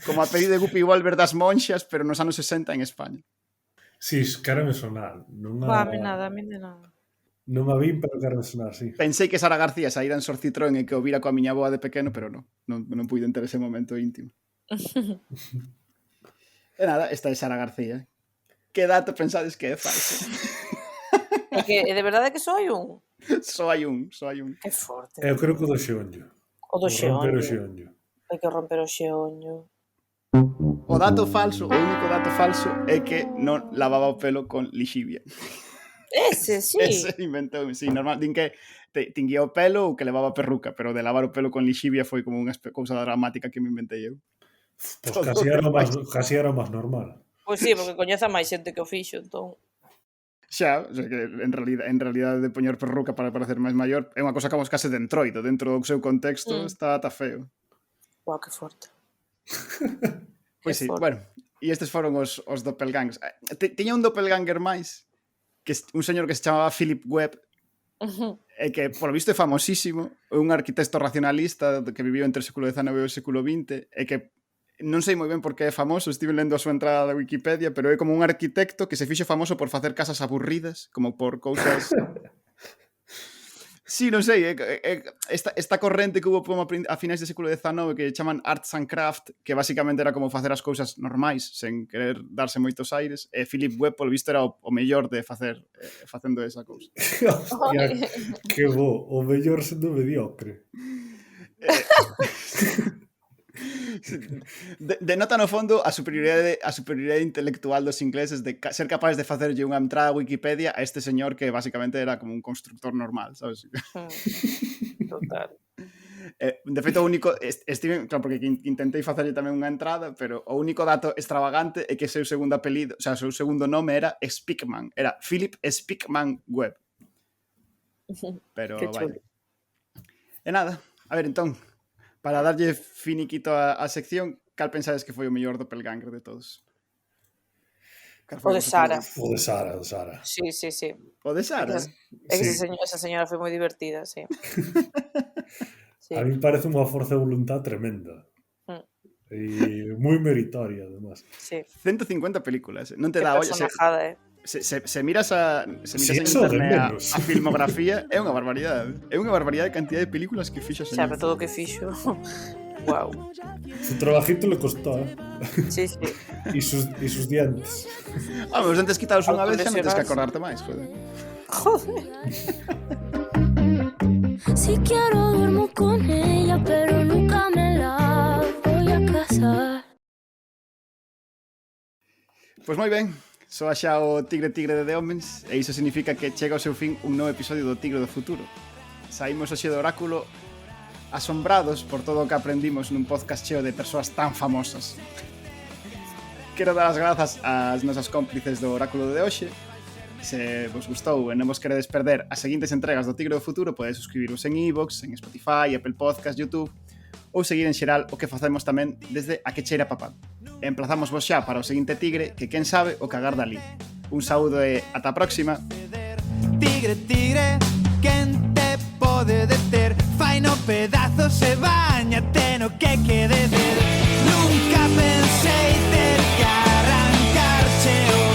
como a peli de Guppy Wolver das monxas, pero nos anos 60 en España. Sí, quero me sonar. A mí nada. Non a vin, pero quero me sonar, sí. Pensei que Sara García saíra en Sor Citroën e que o vira coa miña boa de pequeno, pero non puido ter ese momento íntimo. E nada, esta é Sara García. Que dato pensades que é falso? É que de verdade que só hai un. Só hai un. Que forte. Eu creo que o do xeonllo. O do romper o xeonllo. Hai que romper o xeonllo. O dato falso, o único dato falso é que non lavaba o pelo con lixivia. Ese, sí. Ese inventou, sí, normal. Din que tinguía o pelo ou que levaba perruca, pero de lavar o pelo con lixivia foi como unha cousa dramática que me inventei eu. Pois casi era o máis normal. Pois sí, porque coñeza máis xente que o fixo, entón. Xa, o sea que en realidade de poñer perruca para parecer máis maior é unha cosa como case de entroido, dentro do seu contexto está feo. Uau, que forte. Pois sí, bueno, e estes foron os doppelgangers. Tiña un doppelganger máis, que un señor que se chamaba Philip Webb, e que, por lo visto, é famosísimo, é un arquitecto racionalista que viviu entre o século XIX e o século XX, e que non sei moi ben por que é famoso, estive lendo a súa entrada da Wikipedia, pero é como un arquitecto que se fixo famoso por facer casas aburridas, como por cousas... Sí, non sei, esta corrente que hubo a finais do século XIX que chaman Arts and Craft, que basicamente era como facer as cousas normais, sen querer darse moitos aires, e Philip Webb, polo visto, era o mellor de facendo esa cousa. Hostia, que bo, o mellor sendo mediocre. Denota no fondo a superioridade intelectual dos ingleses de ser capaces de facerlle unha entrada a Wikipedia a este señor que basicamente era como un constructor normal, sabes? Total. De feito, o único claro, porque intentei facerlle tamén unha entrada, pero o único dato extravagante é que seu segundo apelido, o sea, seu segundo nome era Speakman, era Philip Speakman Webb. Pero vale. E nada, a ver, entón, para darlle finiquito a sección, cal pensades que foi o mellor doppelganger de todos? O de Sara. O de Sara. Sí. O de Sara? Esa señora foi moi divertida, sí. A mí parece unha forza de voluntad tremenda. E moi meritoria, además. Sí. 150 películas. Non te dá olla. Se miras en internet a filmografía, é unha barbaridade. É unha barbaridade de cantidad de películas que fixo. Xa, pero todo o que fixo. Wow. Su trabajito le costó, ¿eh? Sí. Y sus dientes. Os dientes quitados unha vez xa non tens que acordarte máis, joder. Si quiero duermo con ella, pero nunca me la voy a casar. Pois moi ben. Soa xa o Tigre de The Omens, e iso significa que chega ao seu fin un novo episodio do Tigre do Futuro. Saímos hoxe do Oráculo asombrados por todo o que aprendimos nun podcast cheo de persoas tan famosas. Quero dar as grazas ás nosas cómplices do Oráculo de hoxe. Se vos gustou e non vos queredes perder as seguintes entregas do Tigre do Futuro, podedes suscribiros en iVoox, en Spotify, Apple Podcast, YouTube, ou seguir en xeral o que facemos tamén desde A que cheira papá. Emplazamos vos xa para o seguinte tigre que quen sabe o que agarda ali. Un saúdo e ata a próxima. Tigre, quen te pode deter? Fai no pedazos e bañate no que quede de. Nunca pensei ter que arrancarche o